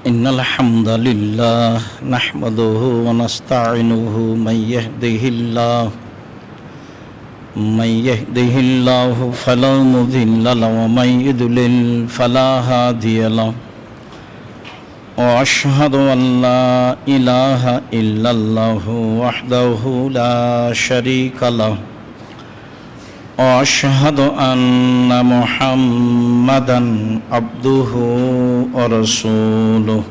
إن الحمد لله نحمده ونستعينه من يهده الله فلا مضل له ومن يضلل فلا هادي له وأشهد أن لا إله إلا الله وحده لا شريك له وأشهد أن محمدًا عبده ورسوله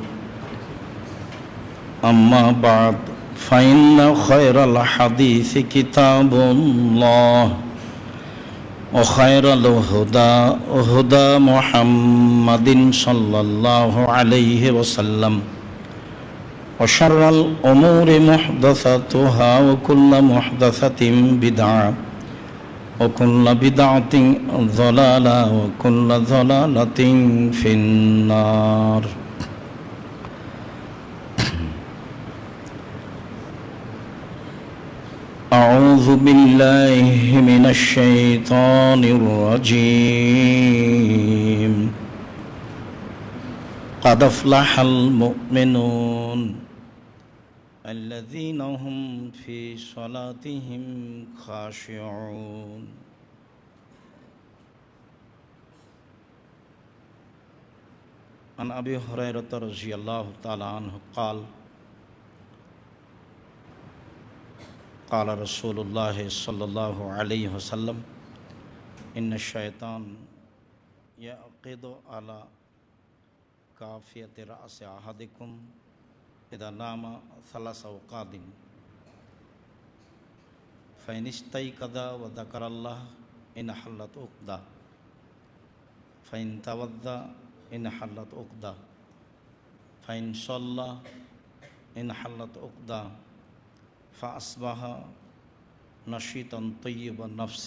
أما بعد فإن خير الحديث كتاب الله وخير الهدى هدى محمد صلى الله عليه وسلم وشر الأمور محدثاتها وكل محدثة بدعة وكل بدعة ضلالة وكل ضلالة في النار أعوذ بالله من الشيطان الرجيم قد أفلح المؤمنون الذين هم في صلاتهم خاشعون عن أبي هريرة رضي الله تعالى عنه قال قال رسول الله صلى الله عليه وسلم إن الشيطان يعقد على كافية رأس أحدكم إذا نام ثلاث أوقات فإن استيقظ وذكر الله إن حلت عقدة فإن توضأ إن حلت عقدة فإن صلى إن حلت عقدة فأصبح نشيطا طيب النفس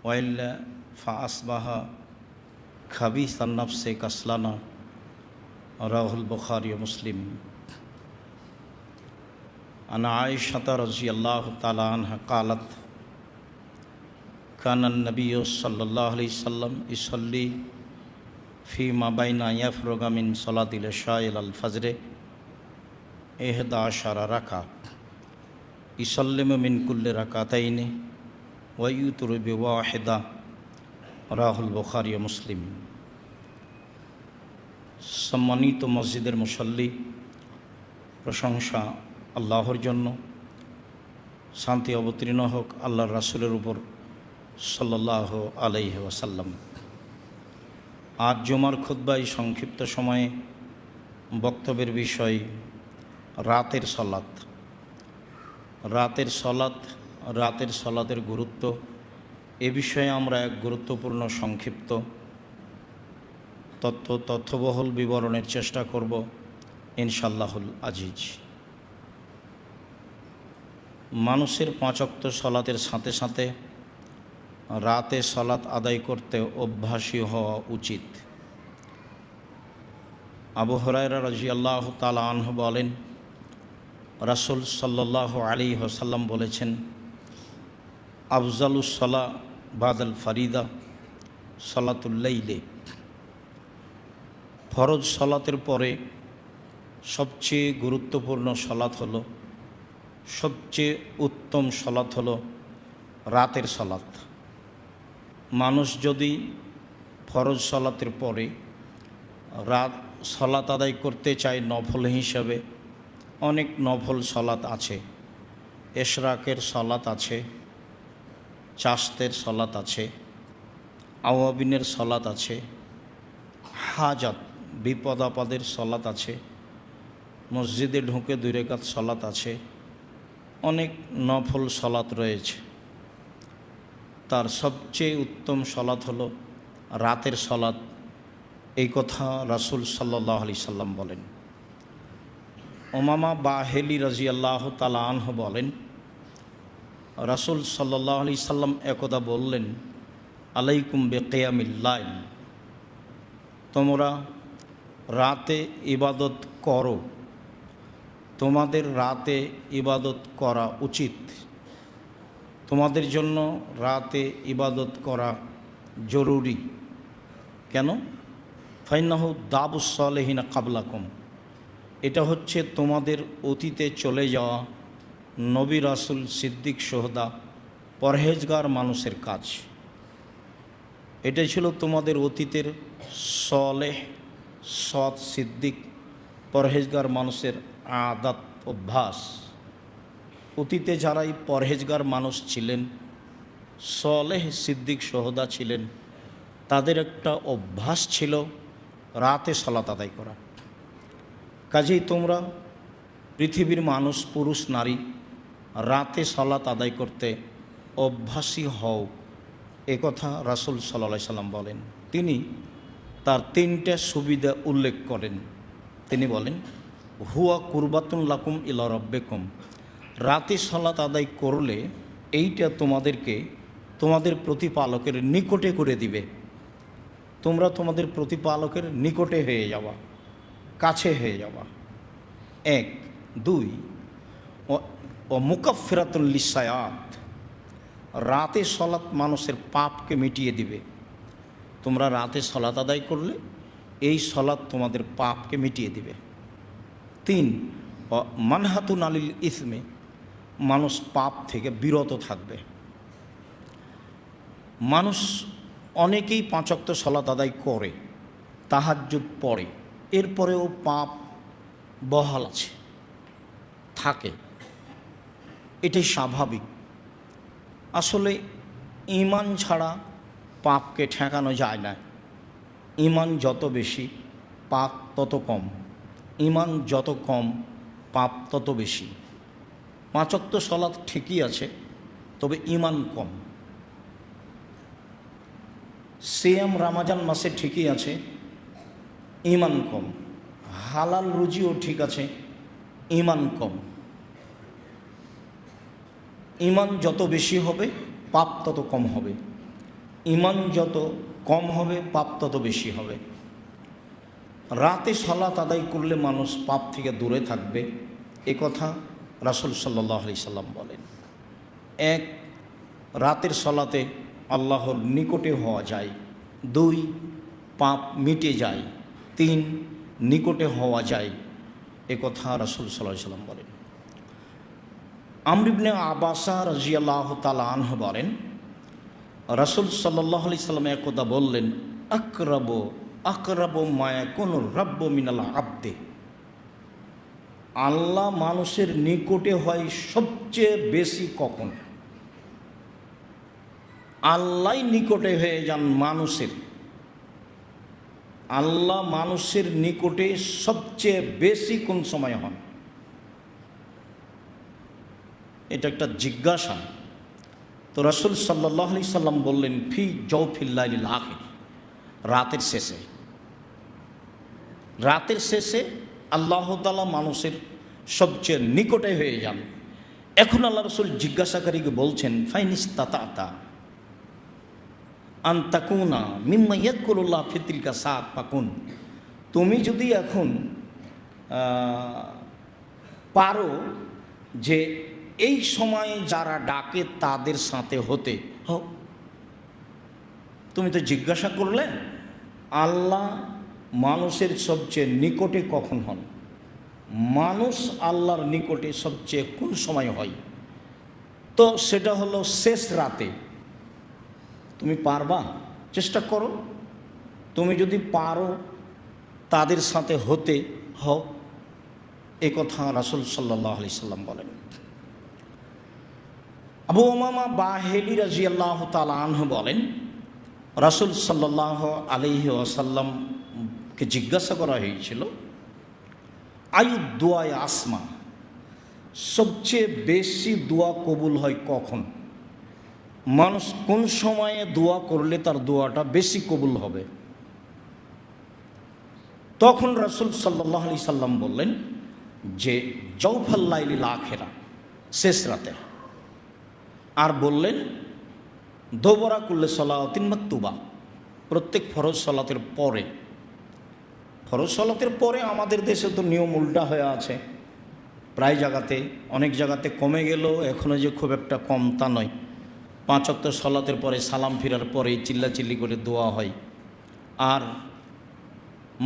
وإلا فأصبح خبيث النفس كسلان رواه البخاري ومسلم عن عائشة رضي الله تعالى عنها قالت كان النبي صلى الله عليه وسلم يصلي فيما بين يفرغ من صلاة العشاء إلى الفجر 11 ركعة يسلم من كل ركعتين ويوتر بواحدة رواه البخاري ومسلم সম্মানিত মসজিদের মুসল্লি, প্রশংসা আল্লাহর জন্য, শান্তি অবতীর্ণ হোক আল্লাহর রাসূলের উপর সাল্লাল্লাহু আলাইহি ওয়াসাল্লাম। আজ জুমার খুতবায় সংক্ষিপ্ত সময়ে বক্তব্যের বিষয় রাতের সলাত। রাতের সলাতের গুরুত্ব এ বিষয়ে আমরা এক গুরুত্বপূর্ণ সংক্ষিপ্ত তথ্যবহুল বিবরণের চেষ্টা করব ইনশাআল্লাহুল আজিজ। মানুষের 5 ওয়াক্ত সলাতের সাথে সাথে রাতে সলাত আদায় করতে অভ্যাসী হওয়া উচিত। আবু হুরায়রা রাদিয়াল্লাহু তাআলা আনহু বলেন, রাসূল সাল্লাল্লাহু আলাইহি ওয়াসাল্লাম বলেছেন, আফজালুস সালাহ বাদাল ফারিদা সালাতুল লাইলি। ফরজ সলাতের পরে সবচেয়ে গুরুত্বপূর্ণ সলাত হলো, সবচেয়ে উত্তম সলাত হলো রাতের সলাত। মানুষ যদি ফরজ সলাতের পরে রাত সলাত আদায় করতে চায় নফল হিসাবে, অনেক নফল সলাত আছে। এশরাকের সলাত আছে, চাশতের সলাত আছে, আওয়াবিনের সলাত আছে, হাজাত বিপদ আপদের সলাত আছে, মসজিদে ঢুকে 2 রাকাত সলাত আছে, অনেক নফল সলাত রয়েছে। তার সবচেয়ে উত্তম সলাত হলো রাতের সলাত। এই কথা রাসূল সাল্লাল্লাহু আলাইহি সাল্লাম বলেন। উমামা বাহিলি রাদিয়াল্লাহু তাআলা আনহু বলেন, রাসূল সাল্লাল্লাহু আলাইহি সাল্লাম একদা বললেন, আলাইকুম বিকিয়ামিল লাইল, তোমরা রাতে ইবাদত করো, তোমাদের রাতে ইবাদত করা উচিত, তোমাদের জন্য রাতে ইবাদত করা জরুরি। কেন? ফাইন্নাহু দাবুস সালেহিনা কাবলাকুম, এটা হচ্ছে তোমাদের অতীতে চলে যাওয়া নবী রাসূল সিদ্দিক সোহদা পরহেজগার মানুষের কাজ। এটাই ছিল তোমাদের অতীতের সলেহ সৎ সিদ্দিক পরহেজগার মানুষের আদাত অভ্যাস। অতীতে যারাই পরহেজগার মানুষ ছিলেন, সলেহ সিদ্দিক সোহদা ছিলেন, তাদের একটা অভ্যাস ছিল রাতে সালাত আদায় করা। কাজেই তোমরা পৃথিবীর মানুষ পুরুষ নারী রাতে সালাত আদায় করতে অভ্যাসী হও, একথা রাসূল সাল্লাল্লাহু আলাইহি সাল্লাম বলেন। তিনি তার 3টে সুবিধা উল্লেখ করেন। তিনি বলেন, হুয়া কুরবাতুন লাকুম ইলা রাব্বিকুম, রাতে সালাত আদায় করলে এইটা তোমাদেরকে তোমাদের প্রতিপালকের নিকটে করে দিবে। তোমরা তোমাদের প্রতিপালকের নিকটে হয়ে যাওয়া, কাছে হয়ে যাওয়া। 1, 2 ও মুকাফফিরাতুন লিসায়াত, রাতে সালাত মানুষের পাপকে মিটিয়ে দিবে। তোমরা রাতে সালাত আদায় করলে এই সালাত তোমাদের পাপকে মিটিয়ে দিবে। 3 ও মানহাতুন আলিল ইসমে, মানুষ পাপ থেকে বিরত থাকবে। মানুষ অনেকেই 5 ওয়াক্ত সালাত আদায় করে, তাহাজ্জুদ পড়ে, এরপরেও পাপ বহাল আছে, থাকে, এটাই স্বাভাবিক। আসলে ঈমান ছাড়া পাপকে ঠেকানো যায় না। ঈমান যত বেশি পাপ তত কম, ঈমান যত কম পাপ তত বেশি। 5 ওয়াক্ত সালাত ঠিকই আছে, তবে ঈমান কম। সিয়াম রমজান মাসে ঠিকই আছে, ঈমান কম। হালাল রুজিও ঠিক আছে, ঈমান কম। ঈমান যত বেশি হবে পাপ তত কম হবে, ঈমান যত কম হবে পাপ তত বেশি হবে। রাতে সালাত আদায় করলে মানুষ পাপ থেকে দূরে থাকবে, একথা রাসূল সাল্লাল্লাহু আলাইহি সাল্লাম বলেন। 1, রাতের সালাতে আল্লাহর নিকটে হওয়া যায়। 2, পাপ মিটে যায়। 3, নিকটে হওয়া যায়, একথা রাসূল সাল্লাল্লাহু আলাইহি সাল্লাম বলেন। আমর ইবনে আবাসা রাদিয়াল্লাহু তাআলা আনহু বলেন, রাসূল সাল্লাল্লাহু আলাইহি সাল্লাম একদা বললেন, আকরাবু মা ইয়াকুনু রাব্বু মিনাল আবদে, আল্লাহ মানুষের নিকটে হয় সবচেয়ে বেশি কখন? আল্লাহ নিকটে হয়ে যান মানুষের। আল্লাহ মানুষের নিকটে সবচেয়ে বেশি কোন সময় হন? এটা একটা জিজ্ঞাসা। তো রাসূল সাল্লাল্লাহু আলাইহি সাল্লাম বললেন, ফি জাওফিল লাইলিল আখির, রাতের শেষে। রাতের শেষে আল্লাহ তাআলা মানুষের সবচেয়ে নিকটে হয়ে যান। এখন আল্লাহ রাসূল জিজ্ঞাসাকারীকে বলছেন, ফাইনিস্তাতা আন তাকুনা মিম্মা ইয়াযকুরুল্লাহ ফি তিলকা সাআত ফাকুন, তুমি যদি এখন পারো যে এই সময়ে যারা ডাকে তাদের সাথে হতে হও। তুমি তো জিজ্ঞাসা করলে আল্লাহ মানুষের সবচেয়ে নিকটে কখন হন, মানুষ আল্লাহর নিকটে সবচেয়ে কোন সময় হয়? তো সেটা হলো শেষ রাতে। তুমি পারবা? চেষ্টা করো। তুমি যদি পারো তাদের সাথে হতে হও, এ কথা রাসূল সাল্লাল্লাহু আলাইহি সাল্লাম বলেন। আবু উমামা বাহিলি রাদিয়াল্লাহু তাআলা আনহু বলেন, রাসূল সাল্লাল্লাহু আলাইহি ওয়াসাল্লামকে জিজ্ঞাসা করা হয়েছিল, আয়ু দুআয়ে আসমা, সবচেয়ে বেশি দোয়া কবুল হয় কখন? মানুষ কোন সময়ে দোয়া করলে তার দোয়াটা বেশি কবুল হবে? তখন রাসূল সাল্লাল্লাহু আলাইহি সাল্লাম বললেন যে জাওফাল লাইলিল আখিরা, শেষ রাতে। আর বললেন দোবরা কুল্লে সালাতিন মাকতুবা, প্রত্যেক ফরজ সালাতের পরে। ফরজ সালাতের পরে আমাদের দেশে তো নিয়ম উল্টা হয়ে আছে, প্রায় জায়গাতে, অনেক জায়গাতে কমে গেলেও এখনও যে খুব একটা কম তা নয়। 5 ওয়াক্ত সালাতের পরে সালাম ফিরার পরে চিল্লাচিল্লি করে দোয়া হয়। আর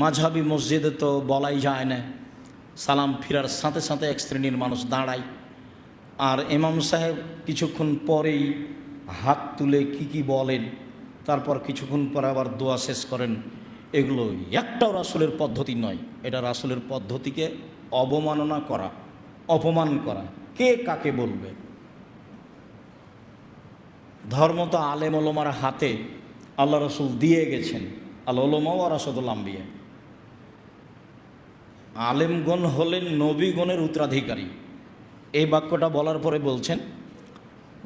মাঝহাবি মসজিদে তো বলাই যায় না, সালাম ফিরার সাথে সাথে এক শ্রেণীর মানুষ দাঁড়ায়, আর ইমাম সাহেব কিছুক্ষণ পরেই হাত তুলে কি বলেন, তারপর কিছুক্ষণ পরে আবার দোয়া শেষ করেন। এগুলো একটাও রাসূলের পদ্ধতি নয়। এটা রাসূলের পদ্ধতিকে অবমাননা করা, অপমান করা। কে কাকে বলবে? ধর্ম তো আলেম ওলামার হাতে আল্লাহ রসুল দিয়ে গেছেন। আল ওলামা ওয়া রাসাদুল আম্বিয়া। আলেমগণ হলেন নবীগণের উত্তরাধিকারী। এই বাক্যটা বলার পরে বলছেন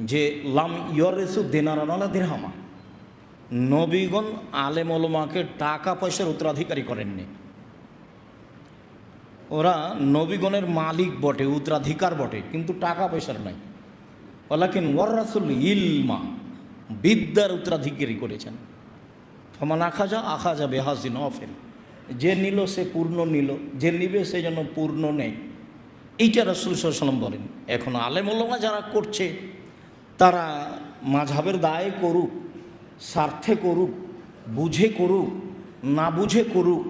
যে লাম ইয়রেসু দিনারান আলা দিরহামা, নবীগণ আলেম ওলামাকে টাকা পয়সার উত্তরাধিকারী করেননি। ওরা নবীগণের মালিক বটে, উত্তরাধিকার বটে, কিন্তু টাকা পয়সার নাই। ওয়ালাকিন ওয়ারাসুল ইলমা, বিদ্যার উত্তরাধিকারী করেছেন। ফমান আখাজা বেহাজিন অফেল, যে নিল সে পূর্ণ নিল, যে নিবে সে যেন পূর্ণ নেই। এইটা রাসূল সাল্লাল্লাহু আলাইহি ওয়াসাল্লাম বলেন। এখন আলেম ওলামা যারা করছে তারা মাযহাবের দায়ে করুক, স্বার্থে করুক, বুঝে করুক, না বুঝে করুক,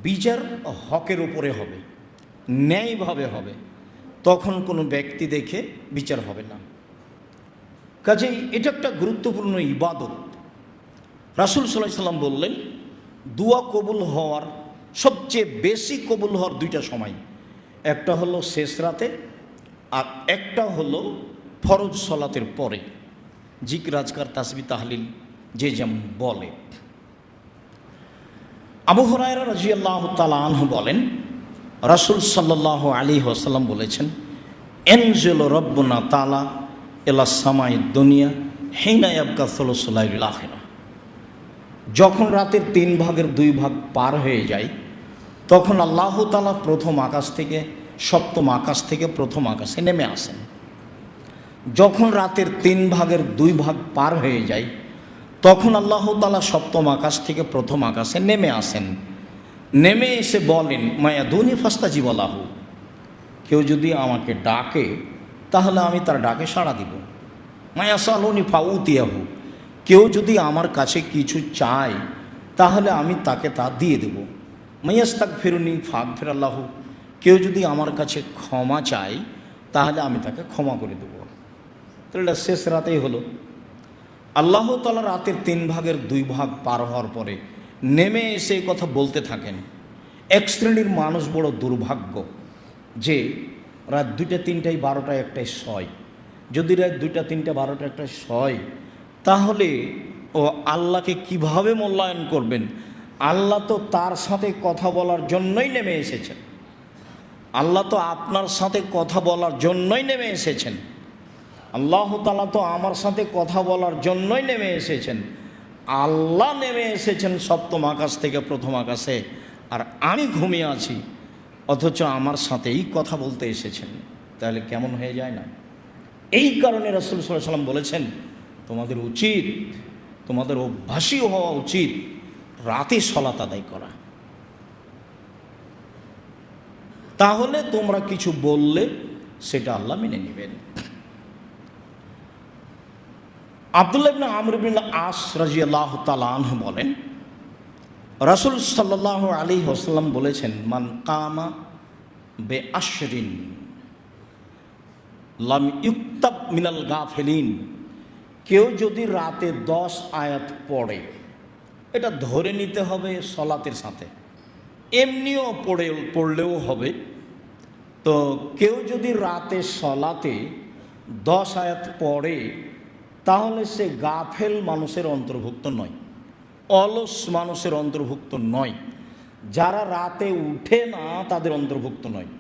বিচার হকের উপরে হবে, ন্যায়ভাবে হবে। তখন কোনো ব্যক্তি দেখে বিচার হবে না। কাজেই এটা একটা গুরুত্বপূর্ণ ইবাদত। রাসূল সাল্লাল্লাহু আলাইহি ওয়াসাল্লাম বললেন দোয়া কবুল হওয়ার সবচেয়ে বেশি কবুল হওয়ার দুইটা সময়, একটা হলো শেষ রাতে, আর একটা হলো ফরজ সলাতের পরে। জিকির আজকার তাসবিহ তাহলিল যে যেমন বলে। আবু হুরায়রা রাদিয়াল্লাহু তাআলা আনহু বলেন রাসূল সাল্লাল্লাহু আলাইহি ওয়াসাল্লাম বলেছেন এনজিলু রব্বুনা তাআলা ইলা সামাই দুনিয়া হিনা ইয়াবকা সুলুসুল লাইলিল আখিরা। যখন রাতের 3 ভাগের 2 ভাগ পার হয়ে যায় তখন আল্লাহ তাআলা প্রথম আকাশ থেকে সপ্তম আকাশ থেকে প্রথম আকাশে নেমে আসেন। যখন রাতের 3 ভাগের 2 ভাগ পার হয়ে যায় তখন আল্লাহ তাআলা সপ্তম আকাশ থেকে প্রথম আকাশে নেমে আসেন। নেমে এসে বলেন মায়াদুনি ফাস্তাজিব লাহু, কেউ যদি আমাকে ডাকে তাহলে আমি তার ডাকে সাড়া দিব। মায়াসালুনি ফাউতিয়াহু, কেউ যদি আমার কাছে কিছু চায় তাহলে আমি তাকে তা দিয়ে দেব। মায়াস্তাগফিরুনি ফাগফিরাল্লাহু, কেউ যদি আমার কাছে ক্ষমা চায় তাহলে আমি তাকে ক্ষমা করে দেব। তাহলে এটা শেষ রাতেই হলো। আল্লাহ তাআলা রাতের 3 ভাগের 2 ভাগ পার হওয়ার পরে নেমে এসে কথা বলতে থাকেন। এক শ্রেণীর মানুষ বড় দুর্ভাগ্য যে রাত 2টা 3টায় 12টায় 1টায় শয়। যদি রাত 2টা 3টা 12টা 1টায় শয় তাহলে ও আল্লাহকে কিভাবে মূল্যায়ন করবেন? আল্লাহ তো তার সাথে কথা বলার জন্যই নেমে এসেছেন। আল্লাহ তো আপনার সাথে কথা বলার জন্যই নেমে এসেছেন। আল্লাহ তাআলা তো আমার সাথে কথা বলার জন্যই নেমে এসেছেন। আল্লাহ নেমে এসেছেন সপ্তম আকাশ থেকে প্রথম আকাশে, আর আমি ঘুমিয়ে আছি, অথচ আমার সাথেই কথা বলতে এসেছেন। তাহলে কেমন হয়ে যায় না? এই কারণে রাসূল সাল্লাল্লাহু আলাইহি ওয়াসাল্লাম বলেছেন তোমাদের উচিত, তোমাদের অভ্যাসী হওয়া উচিত রাতে সালাত আদায় করা। তাহলে তোমরা কিছু বললে সেটা আল্লাহ মেনে নেবেন। আব্দুল্লাহ ইবনে আমর ইবনে আস রাদিয়াল্লাহু তাআলা আনহু বলেন রাসূল সাল্লাল্লাহু আলাইহি ওয়াসাল্লাম বলেছেন মান কামা বে আশরিন লাম ইউক্তাব মিনাল গাফিলিন, কেউ যদি রাতে 10 আয়াত পড়ে, এটা ধরে নিতে হবে সলাতের সাথে, এমনিও পড়লেও হবে। তো কেউ যদি রাতে সলাতে 10 আয়াত পড়ে তাহলে সে গাফেল মানুষের অন্তর্ভুক্ত নয়, অলস মানুষের অন্তর্ভুক্ত নয়, যারা রাতে উঠে না তাদের অন্তর্ভুক্ত নয়।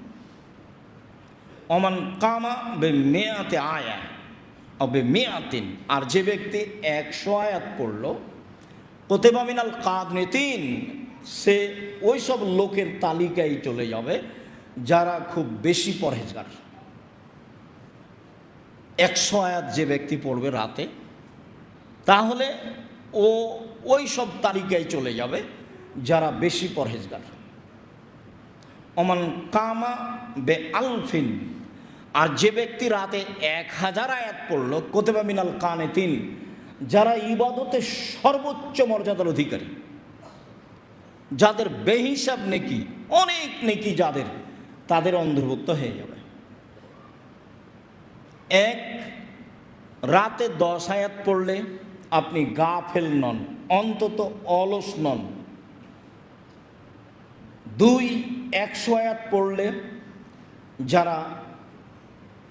অমান কামা বে মেয়াতে আয়া বে মেয়াতিন, আর যে ব্যক্তি 100 আয়াত পড়ল কুতিবা মিনাল কানিতিন, সে ওই সব লোকের তালিকায় চলে যাবে যারা খুব বেশি পরহেজগার। 100 আয়াত যে ব্যক্তি পড়বে রাতে তাহলে ও ওই সব তালিকায় চলে যাবে যারা বেশি পরহেজগার। অমান কামা বে আলফিন, আর যে ব্যক্তি রাতে 1000 আয়াত পড়ল কুতিবা মিনাল কানিতিন, যারা ইবাদতে সর্বোচ্চ মর্যাদার অধিকারী, যাদের বেহিসাব নেকি, অনেক নেকি যাদের, তাদের অন্তর্ভুক্ত হয়ে যাবে। এক, রাতে 10 আয়াত পড়লে আপনি গাফেল নন, অন্তত অলস নন। 2, 100 আয়াত পড়লে যারা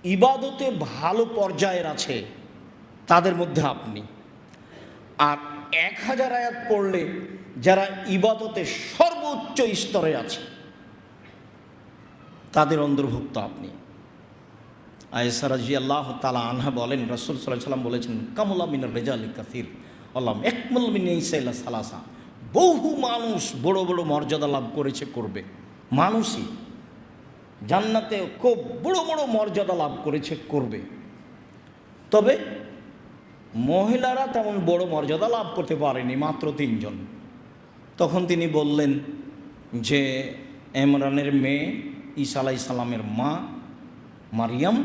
ইবাদতে ভালো পর্যায়ের আছে তাদের মধ্যে আপনি। আর 1000 আয়াত পড়লে যারা ইবাদতে সর্বোচ্চ স্তরে আছে তাদের অন্তর্ভুক্ত আপনি। আয়েশা রাদিয়াল্লাহু তাআলা আনহা বলেন, রাসূল সাল্লাল্লাহু আলাইহি ওয়াসাল্লাম বলেছেন, কামুলা মিনার রিজালি কাসীর আল্লাহ একমল মিন ইসাইলা সালাসা। বহু মানুষ বড় বড় মর্যাদা লাভ করেছে, করবে। মানুষই জান্নাতে খুব বড় বড় মর্যাদা লাভ করেছে, করবে। তবে মহিলারা তেমন বড় মর্যাদা লাভ করতে পারেনি, মাত্র 3 জন। তখন তিনি বললেন যে ইমরানের মেয়ে, ঈসা আলাইহিস সালামের মা মারিয়াম,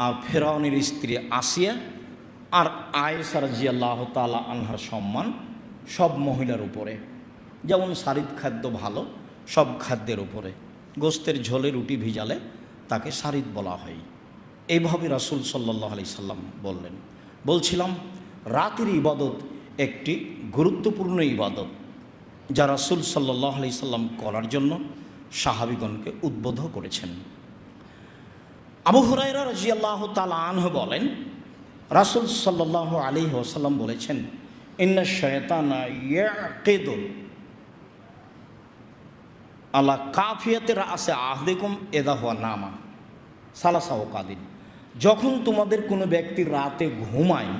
আর ফেরাউনের স্ত্রী আসিয়া, আর আয়েশা রাদিয়াল্লাহু তাআলা আনহার সম্মান সব মহিলার উপরে। যেমন সারিদ খাদ্য ভালো, সব খাদ্যের উপরে। গোস্তের ঝোলে রুটি ভিজালে তাকে সারিদ বলা হয়। এইভাবে রাসূল সাল্লাল্লাহু আলাইহি সাল্লাম বললেন। বলছিলাম, রাতের ইবাদত একটি গুরুত্বপূর্ণ ইবাদত, যা রাসূল সাল্লাল্লাহু আলাইহি সাল্লাম করার জন্য সাহাবীগণকে উদ্বুদ্ধ করেছেন। আবু হুরায়রা রাদিয়াল্লাহু তাআলা আনহু বলেন, রাসূল সাল্লাল্লাহু আলাইহি ওয়াসাল্লাম বলেছেন, ইন্না শায়তানা ইয়াকিদু আলা কাফিয়াতে রাসে আহদিকুম ইযা হুয়া নামা সালাসা ওয়াকাদিন। যখন তোমাদের কোনো ব্যক্তি রাতে ঘুমায়,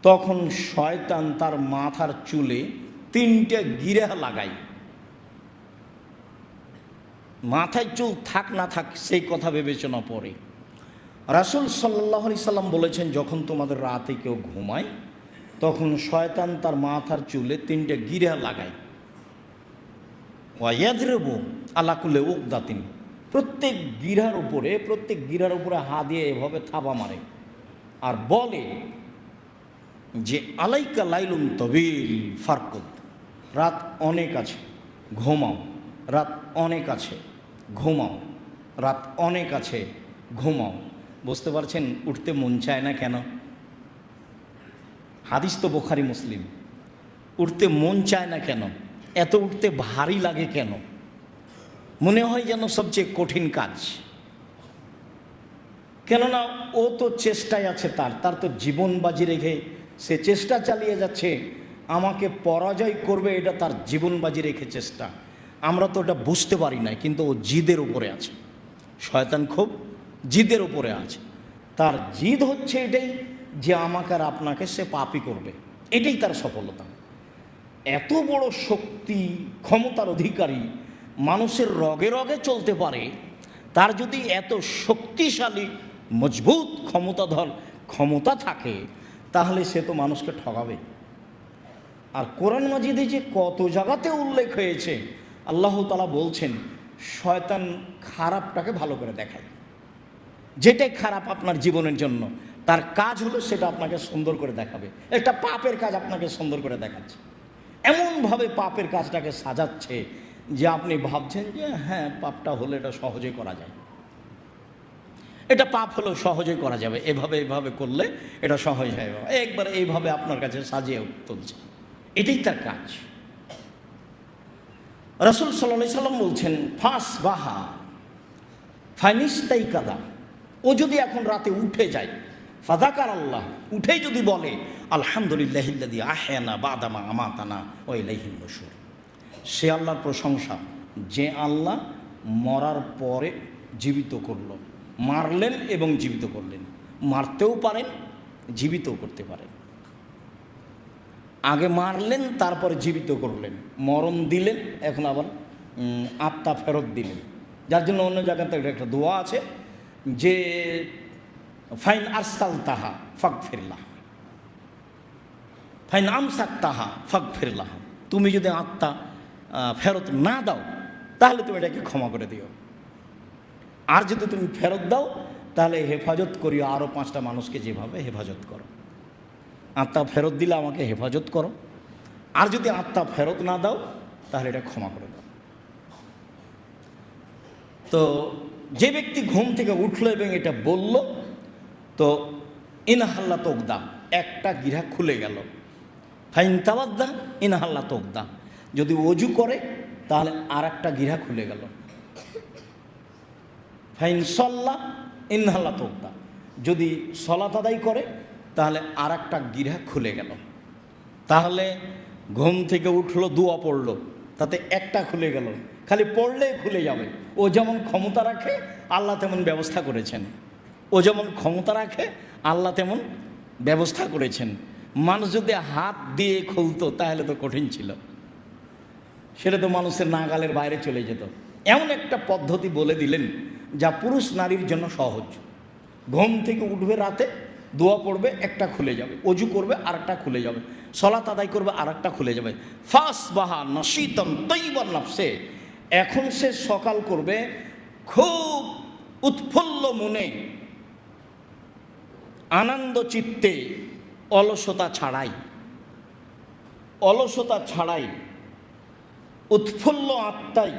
তখন শয়তান তার মাথার চুলে 3টে গিরা লাগায়। মাথায় চুল থাক না থাক সেই কথা বিবেচনা পড়ে। রাসূল সাল্লাল্লাহু আলাইহি সাল্লাম বলেছেন, যখন তোমাদের রাতে কেউ ঘুমায়, তখন শয়তান তার মাথার চুলে 3টে গিরা লাগায়। ওয়াইয়াদরিবু আলা কুল্লি উকদাতিন, প্রত্যেক গিরার উপরে হাত দিয়ে এভাবে থাবা মারে, আর বলে যে আলাইকা লাইলুন তবিল ফারকুদ, রাত অনেক আছে, ঘুমাও। রাত অনেক আছে, ঘুমাও। রাত অনেক আছে, ঘুমাও। বুঝতে পারছেন উঠতে মন চায় না কেন? হাদিস তো বুখারী মুসলিম। উঠতে মন চায় না কেন? এত উঠতে ভারী লাগে কেন? মনে হয় যেন সবচেয়ে কঠিন কাজ। কেননা ও তো চেষ্টায় আছে, তার তো জীবন বাজি রেখে সে চেষ্টা চালিয়ে যাচ্ছে, আমাকে পরাজয় করবে, এটা তার জীবন বাজি রেখে চেষ্টা। আমরা তো এটা বুঝতে পারি না, কিন্তু ও জিদের উপরে আছে। শয়তান খুব জিদের উপরে আছে। তার জিদ হচ্ছে এটাই যে আমাকে আর আপনাকে সে পাপী করবে, এটাই তার সফলতা। এত বড় শক্তি ক্ষমতার অধিকারী, মানুষের রগে রগে চলতে পারে, তার যদি এত শক্তিশালী মজবুত ক্ষমতা থাকে, তাহলে সে তো মানুষকে ঠকাবে। আর কোরআন মাজিদে যে কত জায়গাতে উল্লেখ হয়েছে, আল্লাহ তাআলা বলছেন শয়তান খারাপটাকে ভালো করে দেখায়। যেটাই খারাপ আপনার জীবনের জন্য, তার কাজ হলো সেটা আপনাকে সুন্দর করে দেখাবে। একটা পাপের কাজ আপনাকে সুন্দর করে দেখাচ্ছে, এমনভাবে পাপের কাজটাকে সাজাচ্ছে যে আপনি ভাবছেন যে হ্যাঁ, পাপটা হলে এটা সহজে করা যায়, এটা পাপ হলেও সহজে করা যাবে, এভাবে করলে এটা সহজ হয়ে যাবে। একবার এইভাবে আপনার কাছে সাজিয়ে তুলছে, এটাই তার কাজ। রাসূল সাল্লাল্লাহু আলাইহি সাল্লাম বলছেন, ফাস বাহা ফানিস্তাই কাদা, ও যদি এখন রাতে উঠে যায়, ফাযাকার আল্লাহ, উঠেই যদি বলে আলহামদুলিল্লাহিল্লাযী আহয়ানা বাদামা আমাতানা ওয়া ইলাইহিন নুশুর, সে আল্লাহর প্রশংসা যে আল্লাহ মরার পরে জীবিত করল। মারলেন এবং জীবিত করলেন, মারতেও পারেন, জীবিতও করতে পারেন। আগে মারলেন, তারপরে জীবিত করলেন, মরণ দিলেন, এখন আবার আত্মা ফেরত দিলেন। যার জন্য অন্য জায়গাতে একটা দোয়া আছে যে ফাইন আরসাল তাহা ফাক ফিরলাহ, ফাইন আমসাক তাহা ফাক ফিরলাহ, তুমি যদি আত্মা ফেরত না দাও তাহলে তুমি এটাকে ক্ষমা করে দিও, আর যদি তুমি ফেরত দাও তাহলে হেফাজত করিও আরও 5টা মানুষকে যেভাবে হেফাজত করো। আত্মা ফেরত দিলে আমাকে হেফাজত করো, আর যদি আত্মা ফেরত না দাও তাহলে এটা ক্ষমা করে দাও। তো যে ব্যক্তি ঘুম থেকে উঠলো এবং এটা বলল, তো ইনহাল্লা তোকদা, একটা গিরা খুলে গেল। ফাইন তাওয়াদ্দা ইনহাল্লা তোকদা, যদি অজু করে তাহলে আর একটা গিরা খুলে গেল। ফাইন সল্লা ইনহাল্লা তোকদা, যদি সলাত আদায় করে তাহলে আর একটা গিরা খুলে গেল। তাহলে ঘুম থেকে উঠলো, দোয়া পড়লো, তাতে একটা খুলে গেল। খালি পড়লেই খুলে যাবে। ও যেমন ক্ষমতা রাখে আল্লাহ তেমন ব্যবস্থা করেছেন। ও যেমন ক্ষমতা রাখে আল্লাহ তেমন ব্যবস্থা করেছেন। মানুষ যদি হাত দিয়ে খুলতো তাহলে তো কঠিন ছিল, সেটা তো মানুষের নাগালের বাইরে চলে যেত। এমন একটা পদ্ধতি বলে দিলেন যা পুরুষ নারীর জন্য সহজ। ঘুম থেকে উঠবে রাতে, দোয়া পড়বে, একটা খুলে যাবে। অজু করবে আর একটা খুলে যাবে। সলাত আদায় করবে আর একটা খুলে যাবে। ফাস বাহা নশীতন তৈবার নাফসে, এখন সে সকাল করবে খুব উৎফুল্ল মনে, আনন্দ চিত্তে, অলসতা ছাড়াই, অলসতা ছাড়াই, উৎফুল্ল আত্মায়,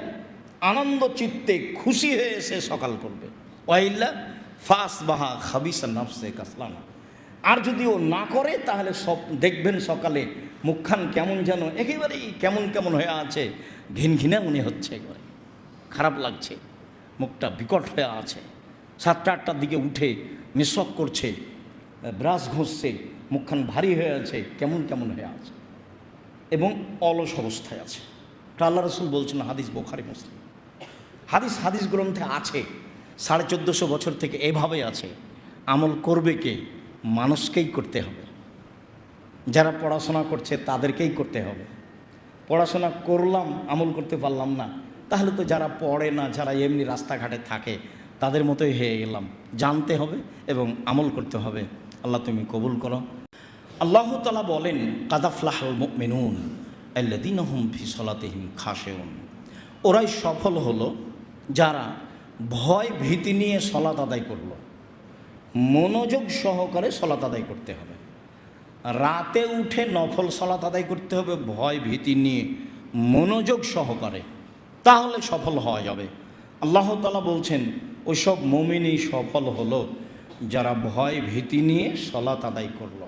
আনন্দ চিত্তে খুশি হয়ে সে সকাল করবে। ওয়াইল্লা ফাস বাহা খাবিসা নাফসে কাসলানা। আর যদি ও না করে তাহলে সব দেখবেন সকালে মুখখান কেমন যেন একেবারেই কেমন কেমন হয়ে আছে, ঘিনঘিনা মনে হচ্ছে, একেবারে খারাপ লাগছে, মুখটা বিকট হয়ে আছে। 7টা-8টার দিকে উঠে মিসওয়াক করছে, ব্রাশ ঘষছে, মুখখান ভারী হয়ে আছে, কেমন কেমন হয়ে আছে এবং অলস অবস্থায় আছে। আল্লাহ রসুল বলছেন, হাদিস বুখারী মুসলিম, হাদিস গ্রন্থে আছে। 1450 বছর থেকে এভাবে আছে। আমল করবে কে? মানুষকেই করতে হবে। যারা পড়াশোনা করছে তাদেরকেই করতে হবে। পড়াশোনা করলাম, আমল করতে পারলাম না, তাহলে তো যারা পড়ে না, যারা এমনি রাস্তাঘাটে থাকে তাদের মতোই হয়ে গেলাম। জানতে হবে এবং আমল করতে হবে। আল্লাহ তুমি কবুল করো। আল্লাহ তাআলা বলেন, কাদ আফলাহাল মুমিনুন আল্লাযীনা হুম ফি সলাতিহিম খাশিউন, ওরাই সফল হলো যারা ভয় ভীতি নিয়ে সলাত আদায় করলো। মনোযোগ সহকারে সলাত আদায় করতে হবে। রাতে উঠে নফল সলাত আদায় করতে হবে ভয় ভীতি নিয়ে, মনোযোগ সহকারে, তাহলে সফল হওয়া যাবে। আল্লাহ তাআলা বলছেন, ওইসব মুমিনই সফল হলো যারা ভয় ভীতি নিয়ে সলাত আদায় করলো।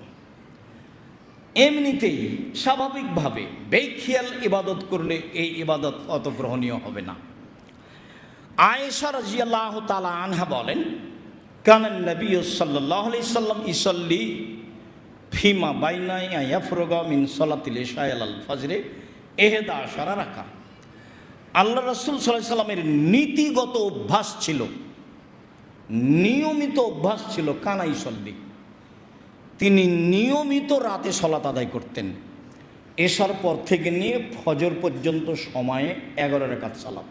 এমনিতেই স্বাভাবিকভাবে বেখেয়াল ইবাদত করলে এই ইবাদত অত গ্রহণীয় হবে না। আয়েশা রাদিয়াল্লাহু তাআলা আনহা বলেন, কানান নবী সাল্লাল্লাহু আলাইহি সাল্লাম ইসাল্লি ফিমা বাইনা ইয়াফরুগা মিন সালাতিল ইশা আল ফজরে 11 রাকাত। আল্লাহ রাসূল সাল্লাল্লাহু আলাইহি সাল্লামের নীতিগত অভ্যাস ছিল, নিয়মিত অভ্যাস ছিল, কানা ইসাল্লি, তিনি নিয়মিত রাতে সলাত আদায় করতেন। এশার পর থেকে নিয়ে ফজর পর্যন্ত সময়ে 11 রাকাত সালাত।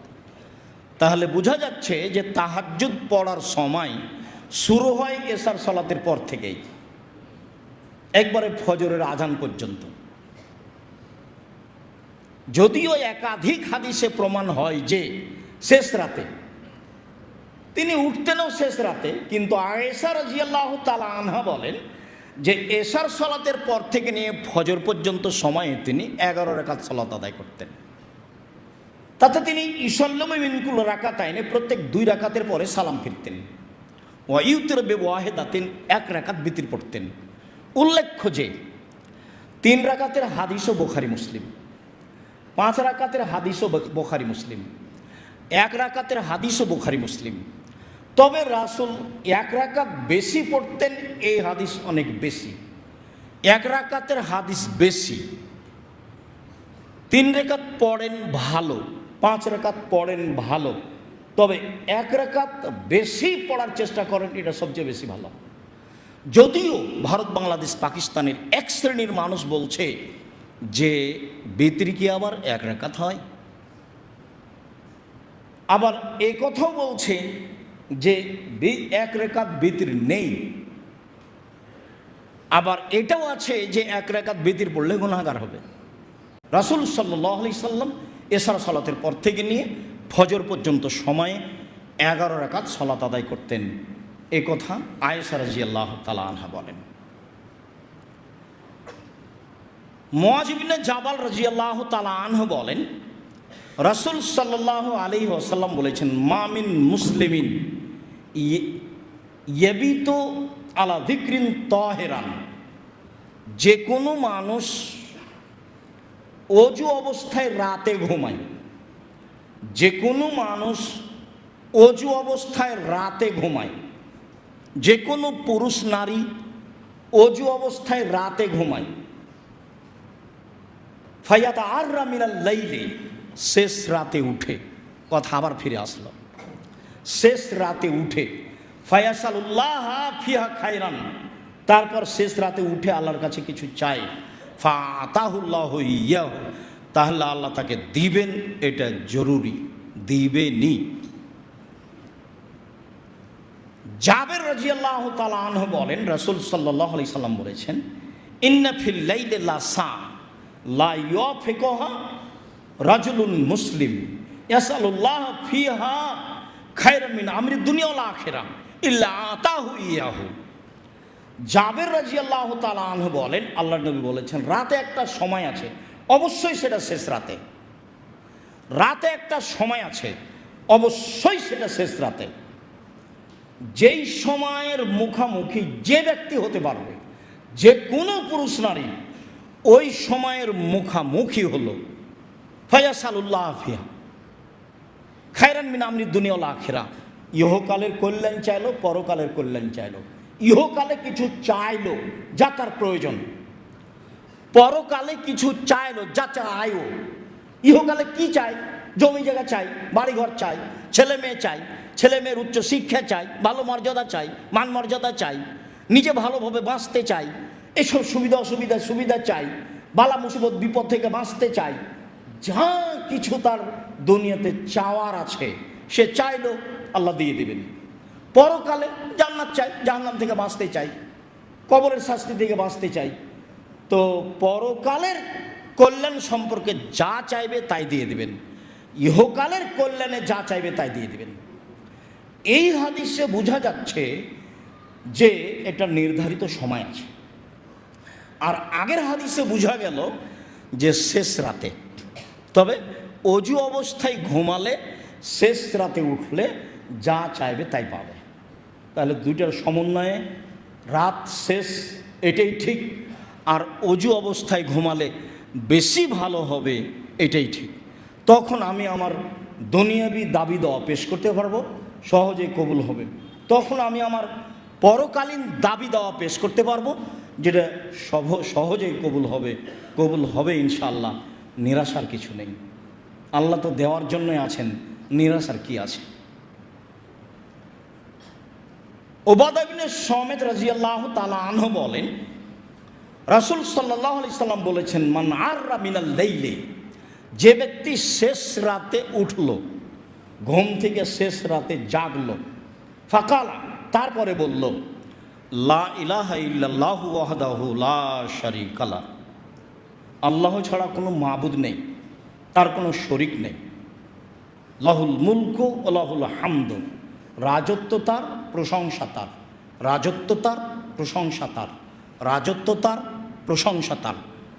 তাহলে বোঝা যাচ্ছে যে তাহাজ্জুদ পড়ার সময় শুরু হয় এশার সালাতের পর থেকেই, একবারে ফজরের আজান পর্যন্ত। যদিও একাধিক হাদিসে প্রমাণ হয় যে শেষ রাতে তিনি উঠতেনও শেষ রাতে, কিন্তু আয়েশা রাদিয়াল্লাহু তাআলা আনহা বলেন যে এশার সালাতের পর থেকে নিয়ে ফজর পর্যন্ত সময়ে তিনি 11 রাকাত সালাত আদায় করতেন। তাতে তিনি ইসাল্লামু মিন কুল্লি রাকাতাইনে, প্রত্যেক 2 রাকাতের পরে সালাম ফিরতেন। ওয়া ইউতির বিওয়াহিদাতিন, 1 রাকাত বিতির পড়তেন। উল্লেখ্য যে 3 রাকাতের হাদিসও বুখারী মুসলিম, 5 রাকাতের হাদিসও বুখারী মুসলিম, 1 রাকাতের হাদিসও বুখারী মুসলিম। তবে রাসূল 1 রাকাত বেশি পড়তেন, এই হাদিস অনেক বেশি। 1 রাকাতের হাদিস বেশি, 3 রাকাত পড়েন ভালো, 5 রাকাত পড়েন ভালো, তবে 1 রাকাত বেশি পড়ার চেষ্টা করেন, এটা সবচেয়ে বেশি ভালো। যদিও ভারত, বাংলাদেশ, পাকিস্তানের এক শ্রেণীর মানুষ বলছে যে বিতরি কি আবার 1 রাকাত হয়, আবার এই কথাও বলছে যে 1 রাকাত বিতর নেই, আবার এটাও আছে যে 1 রাকাত বিতর পড়লে গুনাহগার হবে। রাসূল সাল্লাল্লাহু আলাইহি সাল্লাম এশার সালাতের পর থেকে নিয়ে ফজর পর্যন্ত সময়ে 11 রাকাত সালাত আদায় করতেন, এ কথা আয়েশা রাদিয়াল্লাহু তাআলা আনহা বলেন। মুআয ইবনে জাবাল রাদিয়াল্লাহু তাআলা আনহু বলেন, রাসূল সাল্লাল্লাহু আলাইহি ওয়াসাল্লাম বলেছেন, মামিন মুসলিমিন ইয়াবিতু আলা যিকরিন তাহিরান, যে কোনো মানুষ অজু অবস্থায় রাতে ঘুমায়, যে কোনো মানুষ অজু অবস্থায় রাতে ঘুমায়, যে কোনো পুরুষ নারী অজু অবস্থায় রাতে ঘুমায়, ফায়াতাআররা মিনাল লাইলি, শেষ রাতে উঠে, কথা আবার ফিরে আসলো, শেষ রাতে উঠে, ফায়াসালুল্লাহ ফিহা খায়রান, তারপর শেষ রাতে উঠে আল্লাহর কাছে কিছু চায়, ফাআতাহুল্লাহু ইয়াহু, তাহলে আল্লাহ তাকে দিবেন, এটা জরুরি, দিবেনই। জাবের রাদিয়াল্লাহু তাআলা আনহু বলেন, রাসূল সাল্লাল্লাহু আলাইহি সাল্লাম বলেছেন, ইন্না ফিল লাইলি লাসা লা ইয়াফিকুহা রাজুলুন মুসলিম ইয়াসালুল্লাহ ফিহা খায়রাম মিন আমরি দুনিয়া ওয়াল আখিরা ইল্লা আতাহু ইয়াহু। জাবের রাদিয়াল্লাহু তাআলা আনহু বলেন, আল্লাহর নবী বলেছেন, রাতে একটা সময় আছে, অবশ্যই সেটা শেষ রাতে, রাতে একটা সময় আছে, অবশ্যই সেটা শেষ রাতে, যেই সময়ের মুখামুখি যে ব্যক্তি হতে পারবে, যে কোনো পুরুষ নারী ওই সময়ের মুখামুখি হলো, ফায়াসালুল্লাহ ফিহা খায়রান মিন আমরি দুনিয়া ওয়াল আখিরা, ইহকালের কল্যাণ চাইলো, পরকালের কল্যাণ চাইলো। ইহকালে কিছু চাইলো যা তার প্রয়োজন, পরকালে কিছু চাইলো যা চাইও। ইহকালে কি চাই? জমি জায়গা চাই, বাড়িঘর চাই, ছেলে মেয়ে চাই, ছেলে মেয়ের উচ্চ শিক্ষা চাই, ভালো মর্যাদা চাই, মান মর্যাদা চাই, নিজে ভালোভাবে বাঁচতে চাই, এসব সুবিধা সুবিধা চাই, বালা মুসিবত বিপদ থেকে বাঁচতে চাই, যা কিছু তার দুনিয়াতে চাওয়ার আছে সে চাইলো, আল্লাহ দিয়ে দেবেন। পরকালে জান্নাত চাই, জাহান্নাম থেকে বাঁচতে চাই, কবরের শাস্তি থেকে বাঁচতে চাই, তো পরকালের কল্যাণ সম্পর্কে যা চাইবে তাই দিয়ে দেবেন, ইহকালের কল্যাণে যা চাইবে তাই দিয়ে দেবেন। এই হাদিসে বোঝা যাচ্ছে যে একটা নির্ধারিত সময় আছে, আর আগের হাদিসে বোঝা গেল যে শেষ রাতে। তবে অজু অবস্থায় ঘুমালে শেষ রাতে উঠলে যা চাইবে তাই পাবে। তাহলে দুইটার সমন্বয়ে রাত শেষ, এটাই ঠিক, আর অজু অবস্থায় ঘুমালে বেশি ভালো হবে, এটাই ঠিক। তখন আমি আমার দুনিয়াবি দাবি দেওয়া পেশ করতে পারবো, সহজেই কবুল হবে। তখন আমি আমার পরকালীন দাবি দেওয়া পেশ করতে পারবো, যেটা সহজেই কবুল হবে ইনশাআল্লাহ। নিরাশার কিছু নেই, আল্লাহ তো দেওয়ার জন্যই আছেন, নিরাশার কি আছে। উবাদা ইবনে সামিত রাদিয়াল্লাহু তাআলা আনহু বলেন, রাসূল সাল্লাল্লাহু আলাইহি সাল্লাম বলেছেন, মান আররা মিনাল লাইলি, যে ব্যক্তি শেষ রাতে উঠলো, ঘুম থেকে শেষ রাতে জাগলো, ফাকালা, তারপরে বলল, লা ইলাহা ইল্লাল্লাহু ওয়াহদাহু লা শারীকা লা, আল্লাহ ছাড়া কোনো মাবুদ নেই, তার কোনো শরিক নেই, লাহুল মুলকু ওয়া লাহুল হামদু, রাজত্ব তার, প্রশংসা তার, রাজত্ব তার, প্রশংসা তার, রাজত্ব তার, প্রশংসা তার,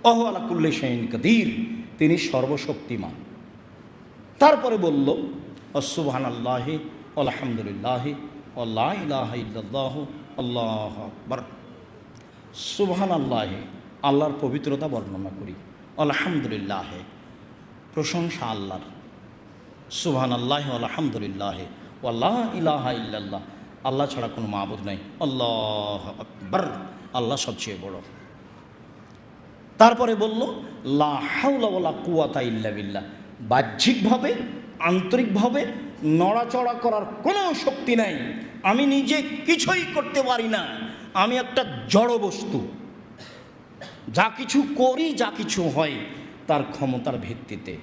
ওহু আলা কুল্লি শাইইন কাদির, তিনি সর্বশক্তিমান। তারপরে বলল, সুবহানাল্লাহি আলহামদুলিল্লাহি ওয়া লা ইলাহা ইল্লাল্লাহু আল্লাহু আকবার। সুবহানাল্লাহি, আল্লাহর পবিত্রতা বর্ণনা করি, আলহামদুলিল্লাহ, প্রশংসা আল্লাহর, সুবহানাল্লাহি ওয়া আলহামদুলিল্লাহি ওয়া লা ইলাহা ইল্লাল্লাহ, আল্লাহ ছাড়া কোনো মাবুদ নাই, আল্লাহু আকবার, আল্লাহ সবচেয়ে বড়। তারপরে বলল, লা হাওলা ওয়ালা কুওয়াতা ইল্লা বিল্লাহ, বাহ্যিকভাবে আন্তরিকভাবে নড়াচড়া করার কোনো শক্তি নাই, আমি নিজে কিছুই করতে পারি না, আমি একটা জড় বস্তু, যা কিছু করি, যা কিছু হয় তার ক্ষমতার ভিত্তিতে।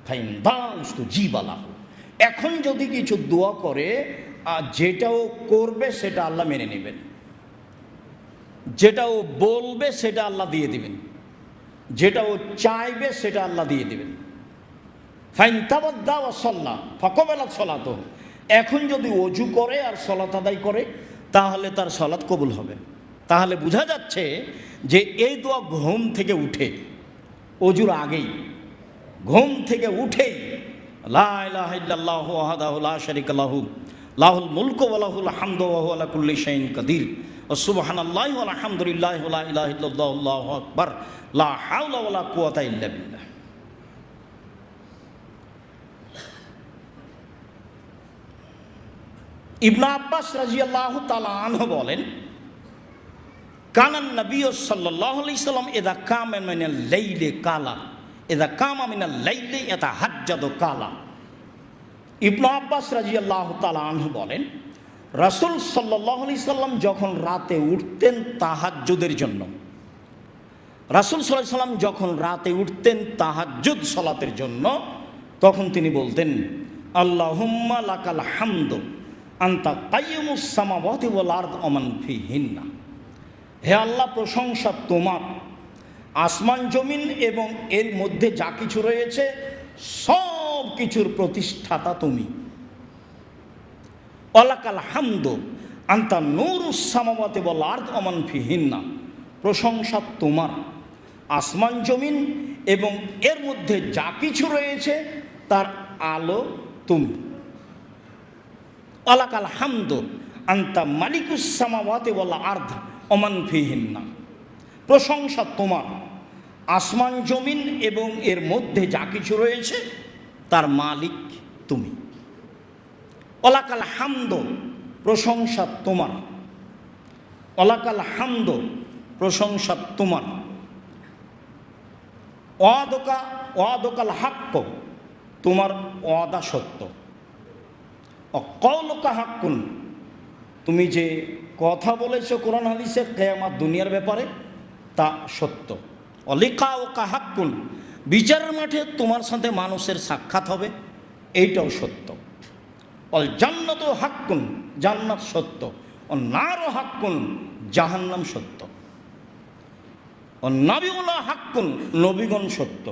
ফাইনদাউস্তু জীবালাহ, এখন যদি কিছু দোয়া করে, আর যেটাও করবে সেটা আল্লাহ মেনে নেবেন, যেটা ও বলবে সেটা আল্লাহ দিয়ে দিবেন, যেটা ও চাইবে সেটা আল্লাহ দিয়ে দিবেন। ফাইন তাবাদ্দা ওয়া সাল্লা ফাকাবালাত সালাতু, এখন যদি ওযু করে আর সালাত আদায় করে তাহলে তার সালাত কবুল হবে। তাহলে বোঝা যাচ্ছে যে এই দোয়া ঘুম থেকে উঠে অজুর আগেই ঘুম থেকে উঠেই লা ইলাহা ইল্লাল্লাহু ওয়াহদাহু লা শারীকা লাহু লাহুল মুলকু ওয়া লাহুল হামদু ওয়া হুয়া আলা কুল্লি শাইইন কাদির ওয়া সুবহানাল্লাহি ওয়া আলহামদুলিল্লাহি ওয়া লা ইলাহা ইল্লাল্লাহু আল্লাহু আকবার লা হাওলা ওয়া লা কুওয়াতা ইল্লা বিল্লাহ। ইবনে আব্বাস রাদিয়াল্লাহু তাআলা আনহু বলেন, কানান নবী সাল্লাল্লাহু আলাইহি সাল্লাম ইযা কামা মিনাল লাইলি কালা ইযা কামা মিনাল লাইলি ইয়াতাহাজ্জাদু কালা। ইবনে আব্বাস রাদিয়াল্লাহু তাআলা আনহু বলেন, রাসূল সাল্লাল্লাহু আলাইহি সাল্লাম যখন রাতে উঠতেন তাহাজ্জুদের জন্য, রাসূল সাল্লাল্লাহু আলাইহি সাল্লাম যখন রাতে উঠতেন তাহাজ্জুদ সালাতের জন্য, তখন তিনি বলতেন, আল্লাহুম্মা লাকাল হামদু আনতা কাইয়ুমুস সামাওয়াতি ওয়াল আরদ ওয়া মান ফিহিন্না। হে আল্লাহ, প্রশংসা তোমার, আসমান জমিন এবং এর মধ্যে যা কিছু রয়েছে সব কিছুর প্রতিষ্ঠাতা তুমি। ওয়ালাকাল হামদু আনতা নূরুস সামাওয়াতি ওয়াল আরদ ওয়া মান ফিহিন্না। প্রশংসা তোমার, আসমান জমিন এবং এর মধ্যে যা কিছু রয়েছে তার আলো তুমি। ওয়ালাকাল হামদু আনতা মালিকুস সামাওয়াতি ওয়াল আরদ ওয়া মান ফিহিন্না। প্রশংসা তোমার, আসমান জমিন এবং এর মধ্যে যা কিছু রয়েছে তার মালিক তুমি। ওয়ালাকাল হামদু, প্রশংসা তোমার, ওয়ালাকাল হামদু, প্রশংসা তোমার। ওয়াদাকাল হাক্ক, তোমার ওয়াদা সত্য। অকৌলকা হাক্কুন, তুমি যে কথা বলেছো কোরআন হাদিসে কিয়ামত দুনিয়ার ব্যাপারে তা সত্য। অলিকাওকা হাক্কুন, বিচারের মাঠে তোমার সাথে মানুষের সাক্ষাৎ হবে, এইটাও সত্য। অল জান্নাতু হাক্কুন, জান্নাত সত্য। ও নারও হাক্কুন, জাহান্নাম সত্য। ও নবিউল্লাহ হাক্কুন, নবীগণ সত্য।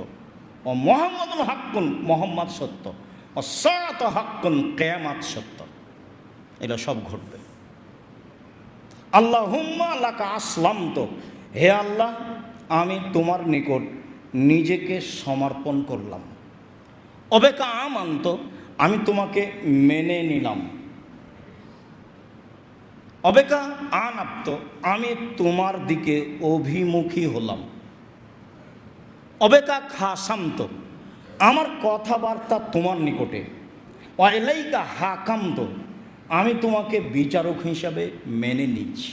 ও মুহাম্মাদুল হাক্কুন, মুহাম্মদ সত্য। ও সাআত হাক্কুন, কিয়ামত সত্য। এটা সব ঘটবে। আল্লাহুম্মা লাকা আসলামতু, হে আল্লাহ, আমি তোমার নিকট নিজেকে সমর্পণ করলাম। অবেকা আমান্ত, আমি তোমাকে মেনে নিলাম। অবেকা আনাপ্ত, আমি তোমার দিকে অভিমুখী হলাম। অবেকা খাসান্ত, আমার কথাবার্তা তোমার নিকটে। ওয়াইলাইকা হাকামত, আমি তোমাকে বিচারক হিসাবে মেনে নিচ্ছি।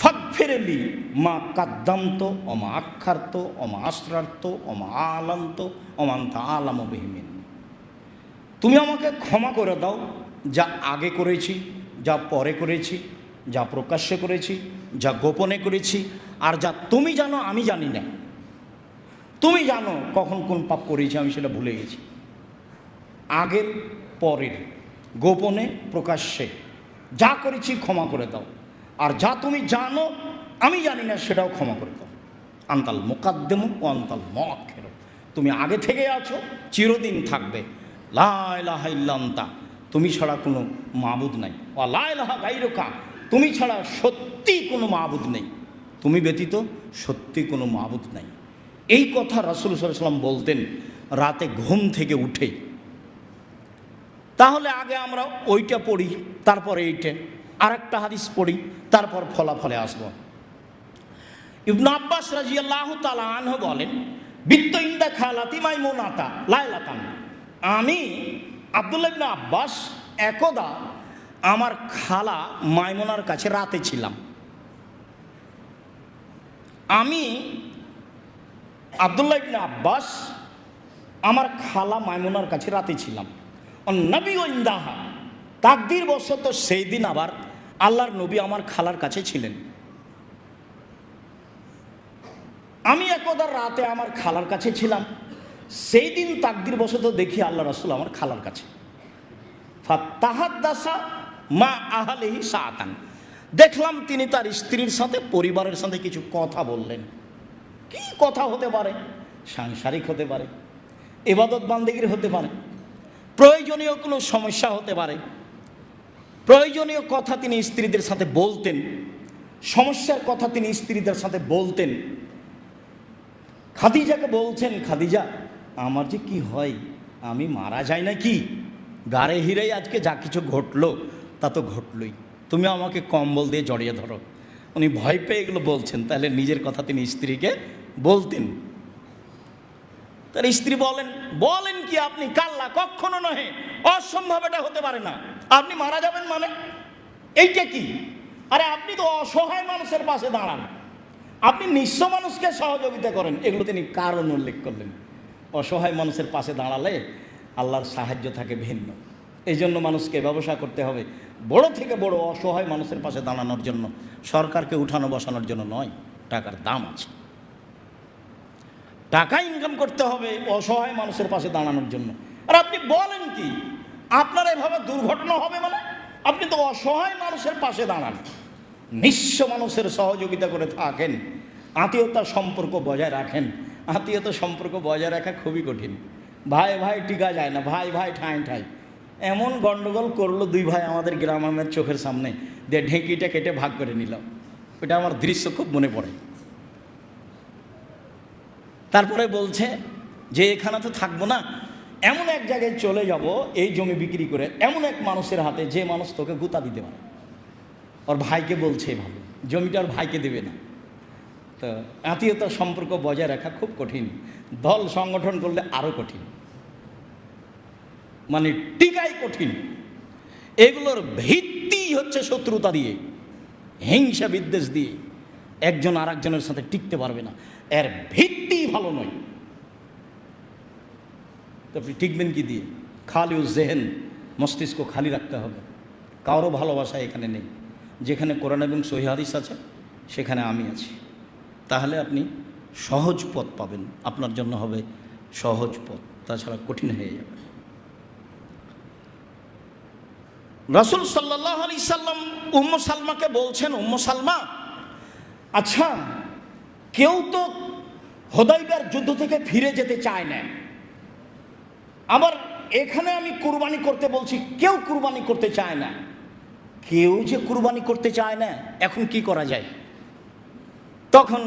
ফাগফিরলি মা কাদ্দামত ওমা আক্ষার্ত ওমা আসরার্ত ওমা আলান্ত ওমান্তা আলাম বিহি মিন্নি। তুমি আমাকে ক্ষমা করে দাও, যা আগে করেছি, যা পরে করেছি, যা প্রকাশ্যে করেছি, যা গোপনে করেছি, আর যা তুমি জানো আমি জানি না। তুমি জানো কখন কোন পাপ করেছি, আমি সেটা ভুলে গেছি। আগের পরের, গোপনে প্রকাশ্যে যা করেছি ক্ষমা করে দাও, আর যা তুমি জানো আমি জানি না সেটাও ক্ষমা করে দাও। আন্তাল মুকাদ্দেমু ও আন্তাল মুআখির, তুমি আগে থেকে আছো, চিরদিন থাকবে। লা ইলাহা ইল্লা আনতা, তুমি ছাড়া কোনো মাবুদ নাই। ওয়া লা ইলাহা গায়রুকা, তুমি ছাড়া সত্যি কোনো মাবুদ নেই, তুমি ব্যতীত সত্যি কোনো মাবুদ নাই। এই কথা রাসূল সাল্লাল্লাহু আলাইহি ওয়াসাল্লাম বলতেন রাতে ঘুম থেকে উঠে। তাহলে আগে আমরা ওইটা পড়ি, তারপরে এইটা, আর একটা হাদিস পড়ি, তারপর ফলাফলে আসব। ইবনে আব্বাস রাদিয়াল্লাহু তাআলা আনহু বলেন, বিত্তু ইনদা খালাতি মাইমুনাতা লাইলাতান, আমি আব্দুল্লাহ ইবনে আব্বাস একদা আমার খালা মাইমুনার কাছে রাতে ছিলাম। আমি আব্দুল্লাহ ইবনে আব্বাস আমার খালা মাইমুনার কাছে রাতে ছিলাম। নবী ও ইন্দাহা, তাকদীর বশত সেই দিন আবার আল্লাহর নবী আমার খালার কাছে ছিলেন। আমি একদা রাতে আমার খালার কাছে ছিলাম, সেই দিন তাকদীর বশত দেখি আল্লাহ রাসূল আমার খালার কাছে। ফাতাহাদ্দাসা মা আহলিহি সাআতান, দেখলাম তিনি তার স্ত্রীর সাথে, পরিবারের সাথে কিছু কথা বললেন। কি কথা হতে পারে? সাংসারিক হতে পারে, ইবাদত বান্দেগীর হতে পারে, প্রয়োজনীয় কোনো সমস্যা হতে পারে, প্রয়োজনীয় কথা তিনি স্ত্রীদের সাথে বলতেন। সমস্যার কথা তিনি স্ত্রীদের সাথে বলতেন। খাদিজাকে বলছেন, খাদিজা আমার যে কি হয়, আমি মারা যাই না কি, গাড়ে হিরেই আজকে যা কিছু ঘটলো তা তো ঘটলই, তুমি আমাকে কম্বল দিয়ে জড়িয়ে ধরো। উনি ভয় পেয়ে এগুলো বলছেন, তাহলে নিজের কথা তিনি স্ত্রীকে বলতেন। তার স্ত্রী বলেন, বলেন কি আপনি, কাল্লা কখনো নহে, অসম্ভব, এটা হতে পারে না, আপনি মারা যাবেন মানে এইটা কি? আরে আপনি তো অসহায় মানুষের পাশে দাঁড়ান, আপনি নিঃস্ব মানুষকে সহযোগিতা করেন। এগুলো তিনি কারণ উল্লেখ করলেন। অসহায় মানুষের পাশে দাঁড়ালে আল্লাহর সাহায্য থাকে ভিন্ন। এই জন্য মানুষকে ব্যবসা করতে হবে বড় থেকে বড় অসহায় মানুষের পাশে দাঁড়ানোর জন্য, সরকারকে উঠানো বসানোর জন্য নয়। টাকার দাম আছে, টাকা ইনকাম করতে হবে অসহায় মানুষের পাশে দাঁড়ানোর জন্য। আর আপনি বলেন কি, আপনার এভাবে দুর্ঘটনা হবে মানে? আপনি তো অসহায় মানুষের পাশে দাঁড়ান, নিঃস্ব মানুষের সহযোগিতা করে থাকেন, আত্মীয়তার সম্পর্ক বজায় রাখেন। আত্মীয়তার সম্পর্ক বজায় রাখা খুবই কঠিন। ভাই ভাই টিকা যায় না, ভাই ভাই ঠাঁই ঠাঁই। এমন গণ্ডগোল করলো দুই ভাই আমাদের গ্রামের চোখের সামনে, দিয়ে ঢেঁকিটা কেটে ভাগ করে নিল। ওটা আমার দৃশ্য খুব মনে পড়ে। তারপরে বলছে যে এখানে তো থাকবো না, এমন এক জায়গায় চলে যাব এই জমি বিক্রি করে, এমন এক মানুষের হাতে যে মানুষ তোকে গুতা দিতে পারে। ওর ভাইকে বলছে এভাবে, জমিটা ওর ভাইকে দেবে না। তো আত্মীয়তার সম্পর্ক বজায় রাখা খুব কঠিন, দল সংগঠন করলে আরও কঠিন, মানে টিকাই কঠিন। এগুলোর ভিত্তি হচ্ছে শত্রুতা দিয়ে, হিংসা বিদ্বেষ দিয়ে। একজন আর একজনের সাথে টিকতে পারবে না, এর ভিত্তি ভালো নয়। তো আপনি টিকবেন কি দিয়ে? খালি ও জেহেন, মস্তিষ্ক খালি রাখতে হবে। কারো ভালোবাসা এখানে নেই। যেখানে কোরআন এবং সহিহ হাদিস আছে সেখানে আমি আছি, তাহলে আপনি সহজ পথ পাবেন, আপনার জন্য হবে সহজ পথ, তাছাড়া কঠিন হয়ে যাবে। রাসূল সাল্লাল্লাহু আলাইহি সাল্লাম উম্মু সালমাকে বলছেন, উম্মু সালমা, আচ্ছা কেউ তো হুদায়বিয়ার যুদ্ধ থেকে ফিরে যেতে চায় না, আবার এখানে আমি কুরবানি করতে বলছি, কেউ কুরবানি করতে চায় না। কেউ যে কুরবানি করতে চায় না, এখন কি করা যায়? তখন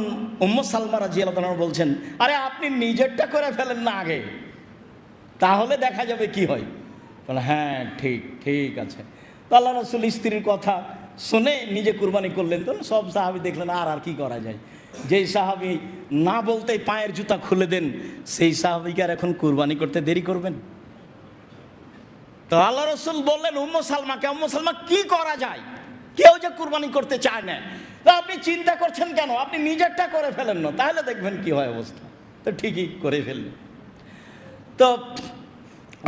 উম্মু সালমা রাদিয়াল্লাহু আনহা বলছেন, আরে আপনি নিজেরটা করে ফেলেন না আগে, তাহলে দেখা যাবে কি হয়। বলে হ্যাঁ ঠিক ঠিক আছে। তো আল্লাহ রাসূল স্ত্রীর কথা শুনে নিজে কুরবানি করলেন। তো সব সাহাবী দেখলেন আর কি করা যায়। যেই সাহাবী না বলতেই পায়ের জুতা খুলে দেন, সেই সাহাবীকে আর এখন কুরবানি করতে দেরি করবেন? তো আল্লাহ রাসূল বললেন উম্মু সালমাকে, উম্মু সালমা কি করা যায়? কেউ যে কুরবানি করতে চায় না, তো আপনি চিন্তা করছেন কেন? আপনি নিজেরটা করে ফেলেন না, তাহলে দেখবেন কি হয় অবস্থা। তো ঠিকই করে ফেললেন। তো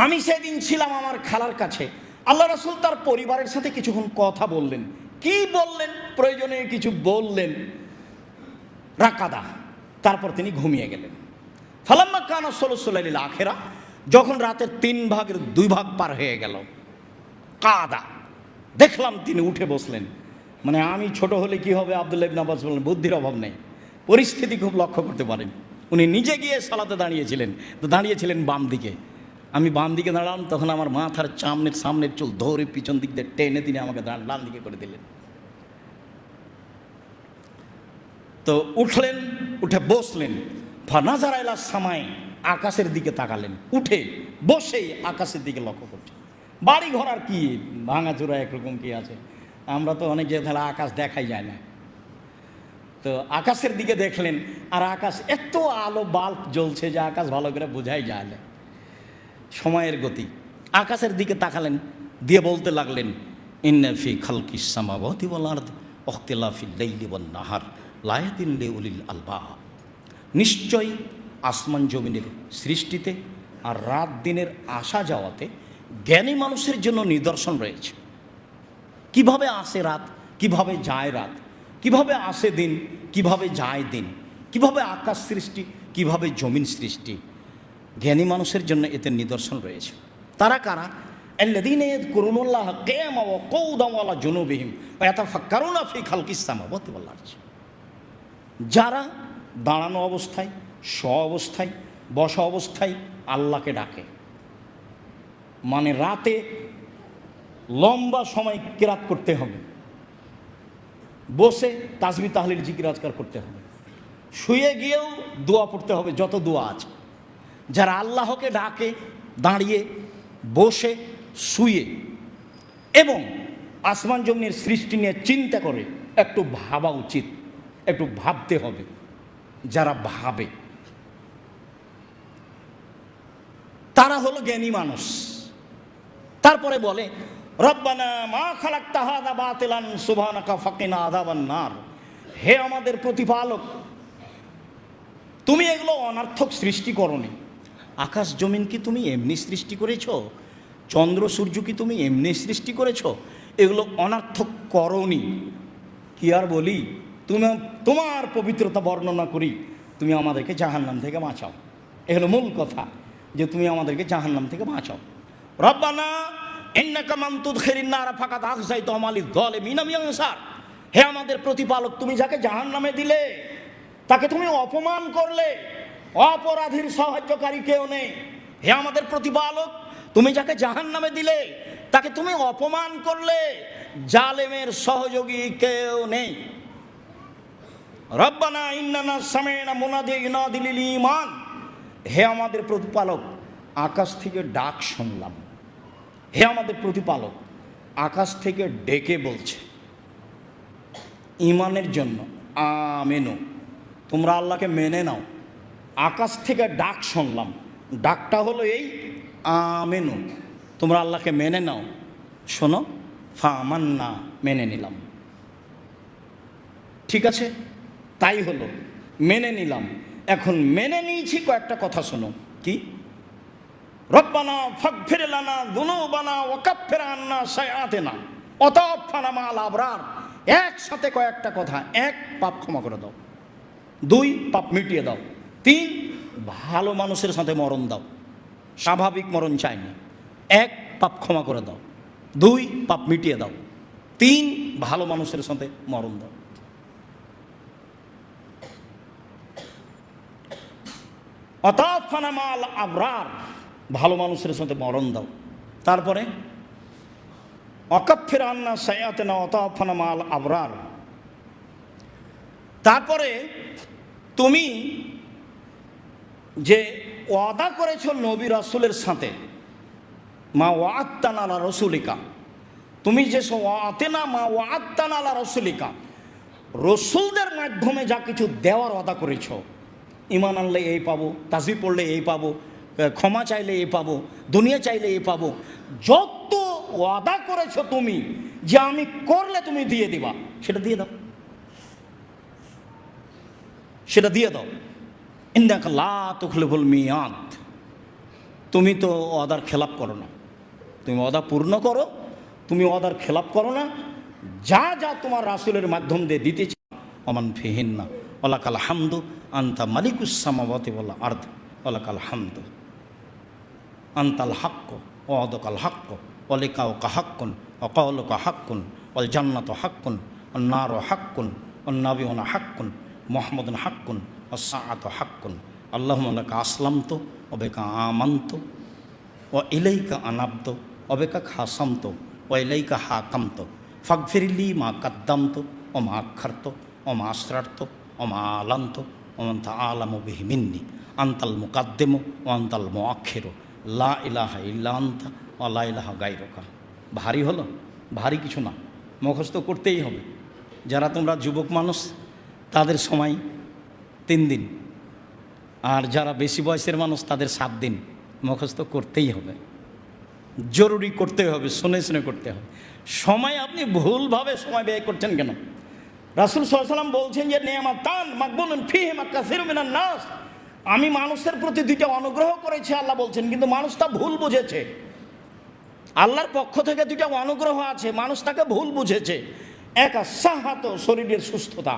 আমি সেদিন ছিলাম আমার খালার কাছে, আল্লাহ রাসূল তার পরিবারের সাথে কিছুক্ষণ কথা বললেন। কি বললেন? প্রয়োজনীয় কিছু বললেন, রাকাদা, তারপর তিনি ঘুমিয়ে গেলেন। ফালাম্মা কানা সুলুসুল লাইলিল আখিরা, যখন রাতের 3 ভাগের 2 ভাগ পার হয়ে গেল, কাদা, দেখলাম তিনি উঠে বসলেন। মানে আমি ছোট হলে কি হবে, আব্দুল্লাহ ইবনে আব্বাস বলেন বুদ্ধির অভাব নেই, পরিস্থিতি খুব লক্ষ্য করতে পারেন। উনি নিজে গিয়ে সালাতে দাঁড়িয়েছিলেন, তো দাঁড়িয়েছিলেন বাম দিকে, আমি বাম দিকে দাঁড়ালাম। তখন আমার মাথার সামনের চুল ধরে পিছন দিক দিয়ে টেনে তিনি আমাকে ডান দিকে করে দিলেন। তো উঠলেন, উঠে বসলেন। ফানাজারা ইলা সামাই, আকাশের দিকে তাকালেন, উঠে বসেই আকাশের দিকে লক্ষ্য করছেন। বাড়ি ঘর আর কি ভাঙাচোরা একরকম কি আছে, আমরা তো অনেক জায়গায় তাহলে আকাশ দেখাই যায় না। তো আকাশের দিকে দেখলেন, আর আকাশ এত আলো বাল্ব জ্বলছে যে আকাশ ভালো করে বোঝাই যায় না। সময়ের গতি, আকাশের দিকে তাকালেন, দিয়ে বলতে লাগলেন, ইন্না ফি খালকিস সামাওয়াতি ওয়াল আরদ ইখতিলাফিল লাইলি ওয়ান নাহার লায়াতিন লিউলিল আলবাব, নিশ্চয়ই আসমান জমিনের সৃষ্টিতে আর রাত দিনের আসা যাওয়াতে জ্ঞানী মানুষের জন্য নিদর্শন রয়েছে। কিভাবে আসে রাত, কিভাবে যায় রাত, কিভাবে আসে দিন, কিভাবে যায় দিন, কিভাবে আকাশ সৃষ্টি, কিভাবে জমিন সৃষ্টি, জ্ঞানী মানুষের জন্য এতে নিদর্শন রয়েছে। তারা কারা? আল্লাযীনা ইয়াযকুরুনাল্লাহা কিয়ামান ওয়া কুউদান ওয়া আলা জুনুবিহিম ওয়া ইয়াতাফাক্কারুনা ফি খালকিস সামাওয়াতি ওয়াল আরদ, যারা দাঁড়ানো অবস্থায়, শোয়া অবস্থায়, বসা অবস্থায় আল্লাহকে ডাকে। মানে রাতে লম্বা সময় কিরাত করতে হবে, বসে তাসবিহ তাহলিল জিকির আজকার করতে হবে, শুয়ে গিয়েও দোয়া পড়তে হবে, যত দোয়া আছে। যারা আল্লাহকে ডাকে দাঁড়িয়ে, বসে, শুয়ে এবং আসমান জমিনের সৃষ্টি নিয়ে চিন্তা করে, একটু ভাবা উচিত, একটু ভাবতে হবে। যারা ভাবে তারা হলো জ্ঞানী মানুষ। তারপরে বলে রব্বানা মা খালাকতা হাযা বাতিলান সুবহানাকা ফাকিনা আযাবান নার। হে আমাদের প্রতিপালক, তুমি এগুলো অনর্থক সৃষ্টি করনি। আকাশ জমিন কি তুমি এমনি সৃষ্টি করেছ? চন্দ্র সূর্য কি তুমি এমনি সৃষ্টি করেছ? এগুলো অনর্থক করনি। কি আর বলি, তুমি তোমার পবিত্রতা বর্ণনা করি, তুমি আমাদেরকে জাহান্নাম থেকে বাঁচাও। এ হলো মূল কথা, যে তুমি আমাদেরকে জাহান্নাম থেকে বাঁচাও। রব্বানা ইন্নাকা মান তুদখিলিন নার ফাকাদ আখযাইতাহুম লিয-যালিমিনা মিন আনসার। হে আমাদের প্রতিপালক, তুমি যাকে জাহান্নামে দিলে তাকে তুমি অপমান করলে, অপরাধীর সাহায্যকারী কেউ নেই। হে আমাদের প্রতিপালক, তুমি যাকে জাহান্নামে দিলে তাকে তুমি অপমান করলে, জালেমের সহযোগী কেউ নেই। রব্বানা ইন্নানা সামি'না মুনাদিয়ান ইউনাদি লিল ঈমান। হে আমাদের প্রতিপালক, আকাশ থেকে ডাক শুনলাম। হে আমাদের প্রতিপালক, আকাশ থেকে ডেকে বলছে ঈমানের জন্য, আমিনু, তোমরা আল্লাহকে মেনে নাও। আকাশ থেকে ডাক শুনলাম, ডাকটা হলো এই, আমিনু, তোমরা আল্লাহকে মেনে নাও। শোনো, ফামান্না, মেনে নিলাম। ঠিক আছে, তাই হলো, মেনে নিলাম। এখন মেনে নিয়েছি, কয়েকটা কথা শোনো। কি? রব্বানা ফাগফির লানা যুনুবানা ওয়া কাফফির আন্না সাইয়্যাতিনা ওয়া তাওয়াফানা মা'আল আবরার। একসাথে কয়েকটা কথা। এক, পাপ ক্ষমা করে দাও। দুই, পাপ মিটিয়ে দাও। তিন, ভালো মানুষের সাথে মরণ দাও, স্বাভাবিক মরণ চাইনি। এক, পাপ ক্ষমা করে দাও। দুই, পাপ মিটিয়ে দাও। তিন, ভালো মানুষের সাথে মরণ দাও। অতাফানা মা'আল আবরার, ভালো মানুষের সাথে মরণ দাও। তারপরে ওয়াকাফফির আন্না সাইয়্যাতিনা ওয়া তাওয়াফানা মা'আল আবরার। তারপরে তুমি যে ওয়াদা করেছো নবী রাসূলের সাথে, মা ওয়া'আদতানা আলা রাসূলিকা, তুমি যে ওয়া'আতিনা মা ওয়া'আদতানা আলা রাসূলিকা, রসুলদের মাধ্যমে যা কিছু দেওয়ার ওয়াদা করেছো, ঈমান আনলে এই পাবো, তাসবিহ পড়লে এই পাবো, ক্ষমা চাইলে এই পাবো, দুনিয়া চাইলে এই পাবো, যত ওয়াদা করেছো তুমি যে আমি করলে তুমি দিয়ে দিবা, সেটা দিয়ে দাও, সেটা দিয়ে দাও। ইন্নাকা লা তুখলিফুল মিয়াদ, তুমি তো ওয়াদার খেলাপ করো না। তুমি ওয়াদা পূর্ণ করো, তুমি ওয়াদার খেলাপ করো না। যা যা তোমার রাসূলের মাধ্যম দিয়ে দিতে চাও, ওমান ফিহিন্না ওয়ালাকাল হামদু আনতা মালিকুস সামাওয়াতি ওয়াল আরদ ওয়ালাকাল হামদু আনতাল হাক্ক ওয়াদাকাল হাক্ক ওয়ালিকাউকা হাক্কুন ওয়া কাওলুকা হাক্কুন ওয়াল জান্নাতু হাক্কুন ওয়ান নারু হাক্কুন ওয়ান নাবিয়ুনা হাক্কুন মুহাম্মাদুন হাক্কুন ওয়াস সাআতু হাক্কুন আল্লাহুম্মা লাকা আসলামতু ওয়া বিকা আমানতু ওয়া ইলাইকা আনাবতু ওয়া বিকা খাসামতু ওয়া ইলাইকা হাকামতু ফাগফিরলি মা কাদ্দামতু ওয়া মা আখারতু ওয়া মা আসরারতু ওয়া মা আলানতু ওয়া আনতা আ'লামু বিহি মিন্নি আনতাল মুকাদ্দিমু ওয়া আনতাল মুআখিরু লা ইলাহা ইল্লা আনতা ওয়া লা ইলাহা গায়রুকা। ভারী হলো? ভারী কিছু না, মুখস্থ করতেই হবে। যারা তোমরা যুবক মানুষ তাদের সময় 3 দিন, আর যারা বেশি বয়সের মানুষ তাদের 7 দিন মুখস্থ করতেই হবে, জরুরি করতে হবে, শুনে শুনে করতে হবে। সময় আপনি ভুলভাবে সময় ব্যয় করছেন কেন? রাসূল সাল্লাল্লাহু আলাইহি ওয়াসাল্লাম বলছেন যে নিয়ামাতান মাকবুলুন ফীহিমা কাসীরুম মিনান নাস, আমি মানুষের প্রতি 2টা অনুগ্রহ করেছি আল্লাহ বলছেন, কিন্তু মানুষ তা ভুল বুঝেছে। আল্লাহর পক্ষ থেকে 2টা অনুগ্রহ আছে, মানুষ তাকে ভুল বুঝেছে। এক, সাহাত, শরীরের সুস্থতা।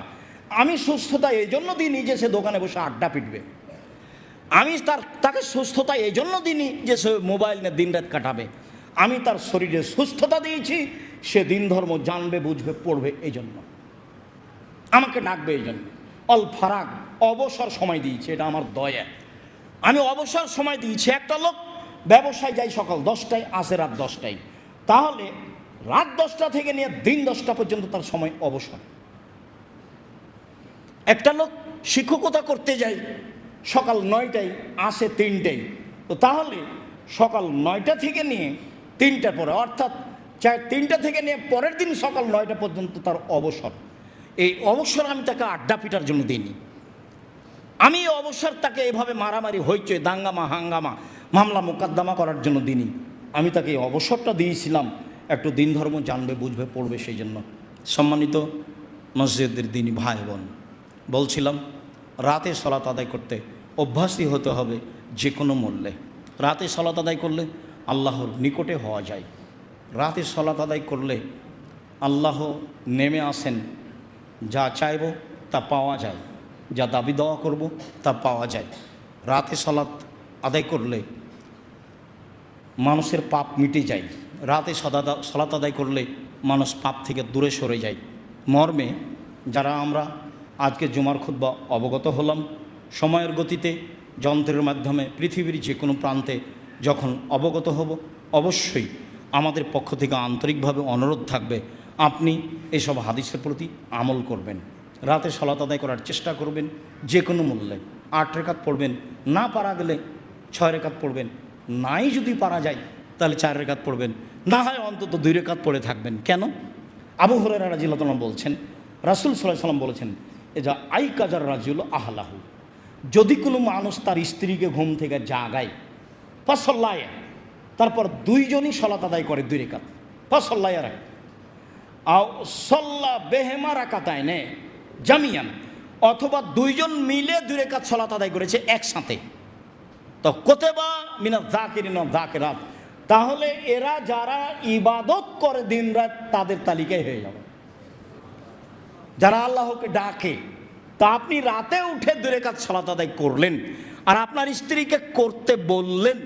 আমি সুস্থতা এই জন্য দিইনি যে সে দোকানে বসে আড্ডা পিটবে। আমি তাকে সুস্থতা এই জন্য দিইনি যে সে মোবাইল নিয়ে দিন রাত কাটাবে। আমি তার শরীরের সুস্থতা দিয়েছি, সে দিন ধর্ম জানবে, বুঝবে, পড়বে, এই জন্য আমাকে ডাকবে। এই জন্য অল ফারাক, অবসর সময় দিয়েছি, এটা আমার দয়া। আমি অবসর সময় দিয়েছি। একটা লোক ব্যবসায় যায় সকাল 10টায়, আসে রাত 10টায়, তাহলে রাত 10টা থেকে নিয়ে দিন 10টা পর্যন্ত তার সময় অবসর। একটা লোক শিক্ষকতা করতে যায় সকাল 9টায়, আসে 3টায়, তো তাহলে সকাল 9টা থেকে নিয়ে 3টার পরে, অর্থাৎ 3টা থেকে নিয়ে পরের দিন সকাল 9টা পর্যন্ত তার অবসর। এই অবসর আমি তাকে আড্ডা পিটার জন্য দিইনি, আমি এই অবসর তাকে এভাবে মারামারি হইচই দাঙ্গামা হাঙ্গামা মামলা মোকদ্দমা করার জন্য দিইনি। আমি তাকে এই অবসরটা দিয়েছিলাম একটু দিন ধর্ম জানবে, বুঝবে, পড়বে। সেই জন্য সম্মানিত মসজিদের দিনী ভাই বোন, বলছিলাম রাতে সালাত আদায় করতে অভ্যাসী হতে হবে যে কোনো মূল্যে। রাতে সালাত আদায় করলে আল্লাহর নিকটে হওয়া যায়। রাতে সালাত আদায় করলে আল্লাহ নেমে আসেন, যা চাইব তা পাওয়া যায়, যা দাবি দেওয়া করব তা পাওয়া যায়। রাতে সালাত আদায় করলে মানুষের পাপ মিটে যায়। রাতে সালাত আদায় করলে মানুষ পাপ থেকে দূরে সরে যায়। মর্মে যারা আমরা আজকে জুমার খুতবা অবগত হলাম, সময়ের গতিতে যন্ত্রের মাধ্যমে পৃথিবীর যে কোনো প্রান্তে যখন অবগত হব, অবশ্যই আমাদের পক্ষ থেকে আন্তরিকভাবে অনুরোধ থাকবে আপনি এসব হাদিসের প্রতি আমল করবেন। রাতে সালাত আদায় করার চেষ্টা করবেন যে কোনো মূল্যে। 8 রাকাত পড়বেন, না পারা গেলে 6 রাকাত পড়বেন, নাই যদি পারা যায় তাহলে 4 রাকাত পড়বেন, না হয় অন্তত 2 রাকাত পড়ে থাকবেন। কেন? আবু হুরায়রা রাদিয়াল্লাহু তাআলা বলছেন, রাসূল সাল্লাল্লাহু আলাইহি ওয়াসাল্লাম বলেছেন, এজা আইকাজার রাজুল আহলাহু, যদি কোনো মানুষ তার স্ত্রীকে ঘুম থেকে জাগায়, ফাসাল্লায়, তারপর 2 জনই সালাত আদায় করে 2 রাকাত, ফাসাল্লায় রাখে, আও সাল্লা বেহেমা রাকাতাইনে জামিয়ান, অথবা 2 জন মিলে 2 রাকাত সালাত আদায় করেছে একসাথে, তো কুতিবা মিনাজ যাকিরিন ওয়া যাকিরাত, তাহলে এরা যারা ইবাদত করে দিনরাত তাদের তালিকায় হয়ে যাবে, যারা আল্লাহকে ডাকে। তা আপনি রাতে উঠে 2 রাকাত সালাত আদায় করলেন, আর আপনার স্ত্রীকে করতে বললেন,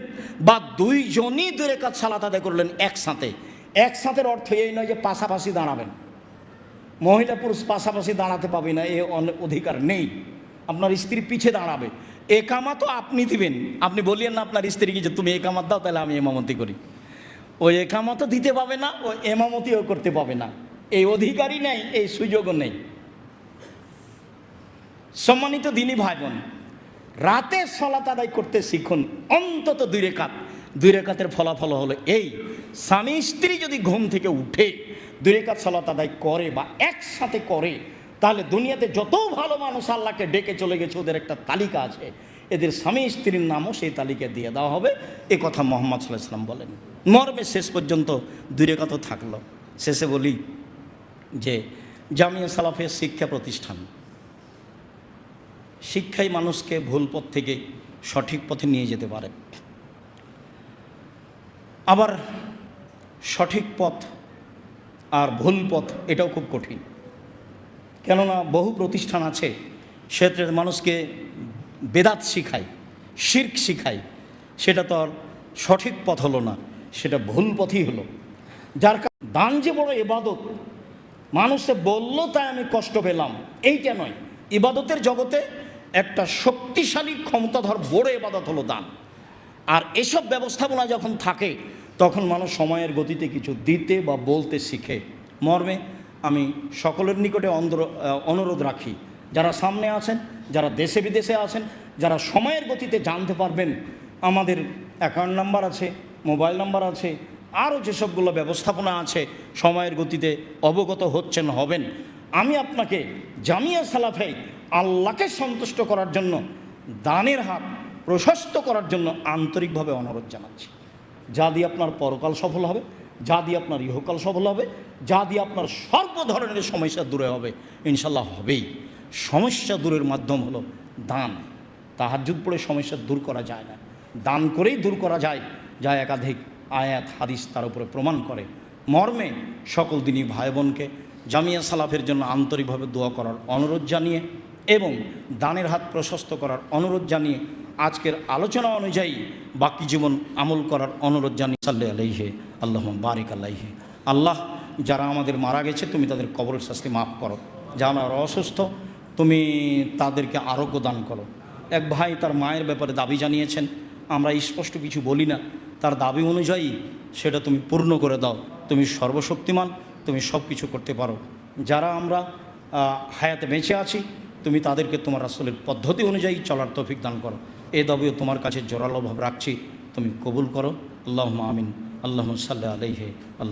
বা 2 জনই 2 রাকাত সালাত আদায় করলেন একসাথে। একসাথের অর্থ এই নয় যে পাশাপাশি দাঁড়াবেন, মহিলা পুরুষ পাশাপাশি দাঁড়াতে পাবে না, এ অধিকার নেই। আপনার স্ত্রী পিছে দাঁড়াবে, একামাতও আপনি দিবেন। আপনি বলিয়েন না আপনার স্ত্রীকে যে তুমি একামাত দাও, তাহলে আমি এমামতি করি। ওই একামতও দিতে পাবে না, ও এমামতিও করতে পাবে না, এই অধিকারই নেই, এই সুযোগও নেই। সম্মানিত দিনী ভাই বোন, রাতে সালাত আদায় করতে শিখুন অন্তত 2 রাকাত। 2 রাকাতের ফলাফল হলো এই, স্বামী স্ত্রী যদি ঘুম থেকে উঠে 2 রাকাত সালাত আদায় করে বা একসাথে করে, তাহলে দুনিয়াতে যত ভালো মানুষ আল্লাহকে ডেকে চলে গেছে ওদের একটা তালিকা আছে, এদের স্বামী স্ত্রীর নামও সেই তালিকায় দিয়ে দেওয়া হবে। এ কথা মুহাম্মদ সাল্লাল্লাহু আলাইহি ওয়াসাল্লাম বলেন। মর্মে শেষ পর্যন্ত 2 রাকাতও থাকলো। শেষে বলি যে জামিয়া সালাফের শিক্ষা প্রতিষ্ঠান, শিক্ষাই মানুষকে ভুল পথ থেকে সঠিক পথে নিয়ে যেতে পারে। আবার সঠিক পথ আর ভুল পথ এটাও খুব কঠিন, কেননা বহু প্রতিষ্ঠান আছে সেটা মানুষকে বেদাত শিখায়, শিরক শিখায়, সেটা তো আর সঠিক পথ হলো না, সেটা ভুল পথই হলো। যার কারণে দান যে বড় ইবাদত, মানুষে বলল তাই আমি কষ্ট পেলাম, এইটা নয়। ইবাদতের জগতে একটা শক্তিশালী ক্ষমতাধর বড় ইবাদত হলো দান। আর এসব ব্যবস্থাপনা যখন থাকে তখন মানুষ সময়ের গতিতে কিছু দিতে বা বলতে শিখে। মর্মে আমি সকলের নিকটে অনুরোধ রাখি, যারা সামনে আছেন, যারা দেশে বিদেশে আছেন, যারা সময়ের গতিতে জানতে পারবেন, আমাদের অ্যাকাউন্ট নাম্বার আছে, মোবাইল নাম্বার আছে, আরও যেসবগুলো ব্যবস্থাপনা আছে, সময়ের গতিতে অবগত হচ্ছেন, হবেন। আমি আপনাকে জামিয়া সালাফে আল্লাহকে সন্তুষ্ট করার জন্য দানের হাত প্রশস্ত করার জন্য আন্তরিকভাবে অনুরোধ জানাচ্ছি। যা দিয়ে আপনার পরকাল সফল হবে, যা দিয়ে আপনার ইহকাল সফল হবে, যা দিয়ে আপনার সর্ব ধরনের সমস্যা দূরে হবে, ইনশাল্লাহ হবেই। সমস্যা দূরের মাধ্যম হলো দান। তাহাজ্জুদ পড়ে সমস্যা দূর করা যায় না, দান করেই দূর করা যায়, যা একাধিক আয়াত হাদিস তার উপরে প্রমাণ করে। মর্মে সকল দিনী ভাই বোনকে জামিয়া সালাফের জন্য আন্তরিকভাবে দোয়া করার অনুরোধ জানিয়ে এবং দানের হাত প্রশস্ত করার অনুরোধ জানিয়ে আজকের আলোচনা অনুযায়ী বাকি জীবন আমল করার অনুরোধ জানিয়ে সাল্লাল্লাহু আলাইহি আল্লাহুম্মা বারিক আলাইহি। আল্লাহ, যারা আমাদের মারা গেছে তুমি তাদের কবরের শাস্তি মাফ করো, যারা অসুস্থ তুমি তাদেরকে আরোগ্য দান করো। এক ভাই তার মায়ের ব্যাপারে দাবি জানিয়েছেন, আমরা স্পষ্ট কিছু বলি না, তার দাবি অনুযায়ী সেটা তুমি পূর্ণ করে দাও। তুমি সর্বশক্তিমান, তুমি সব কিছু করতে পারো। যারা আমরা হায়াতে বেঁচে আছি তুমি তাদেরকে তোমার রাসূলের পদ্ধতি অনুযায়ী চলার তৌফিক দান করো। এ দাবিও তোমার কাছে জোরালোভাবে রাখছি, তুমি কবুল করো। আল্লাহুম্মা আমিন। আল্লাহুম্মা সাল্লি আলাইহি। আল্লাহ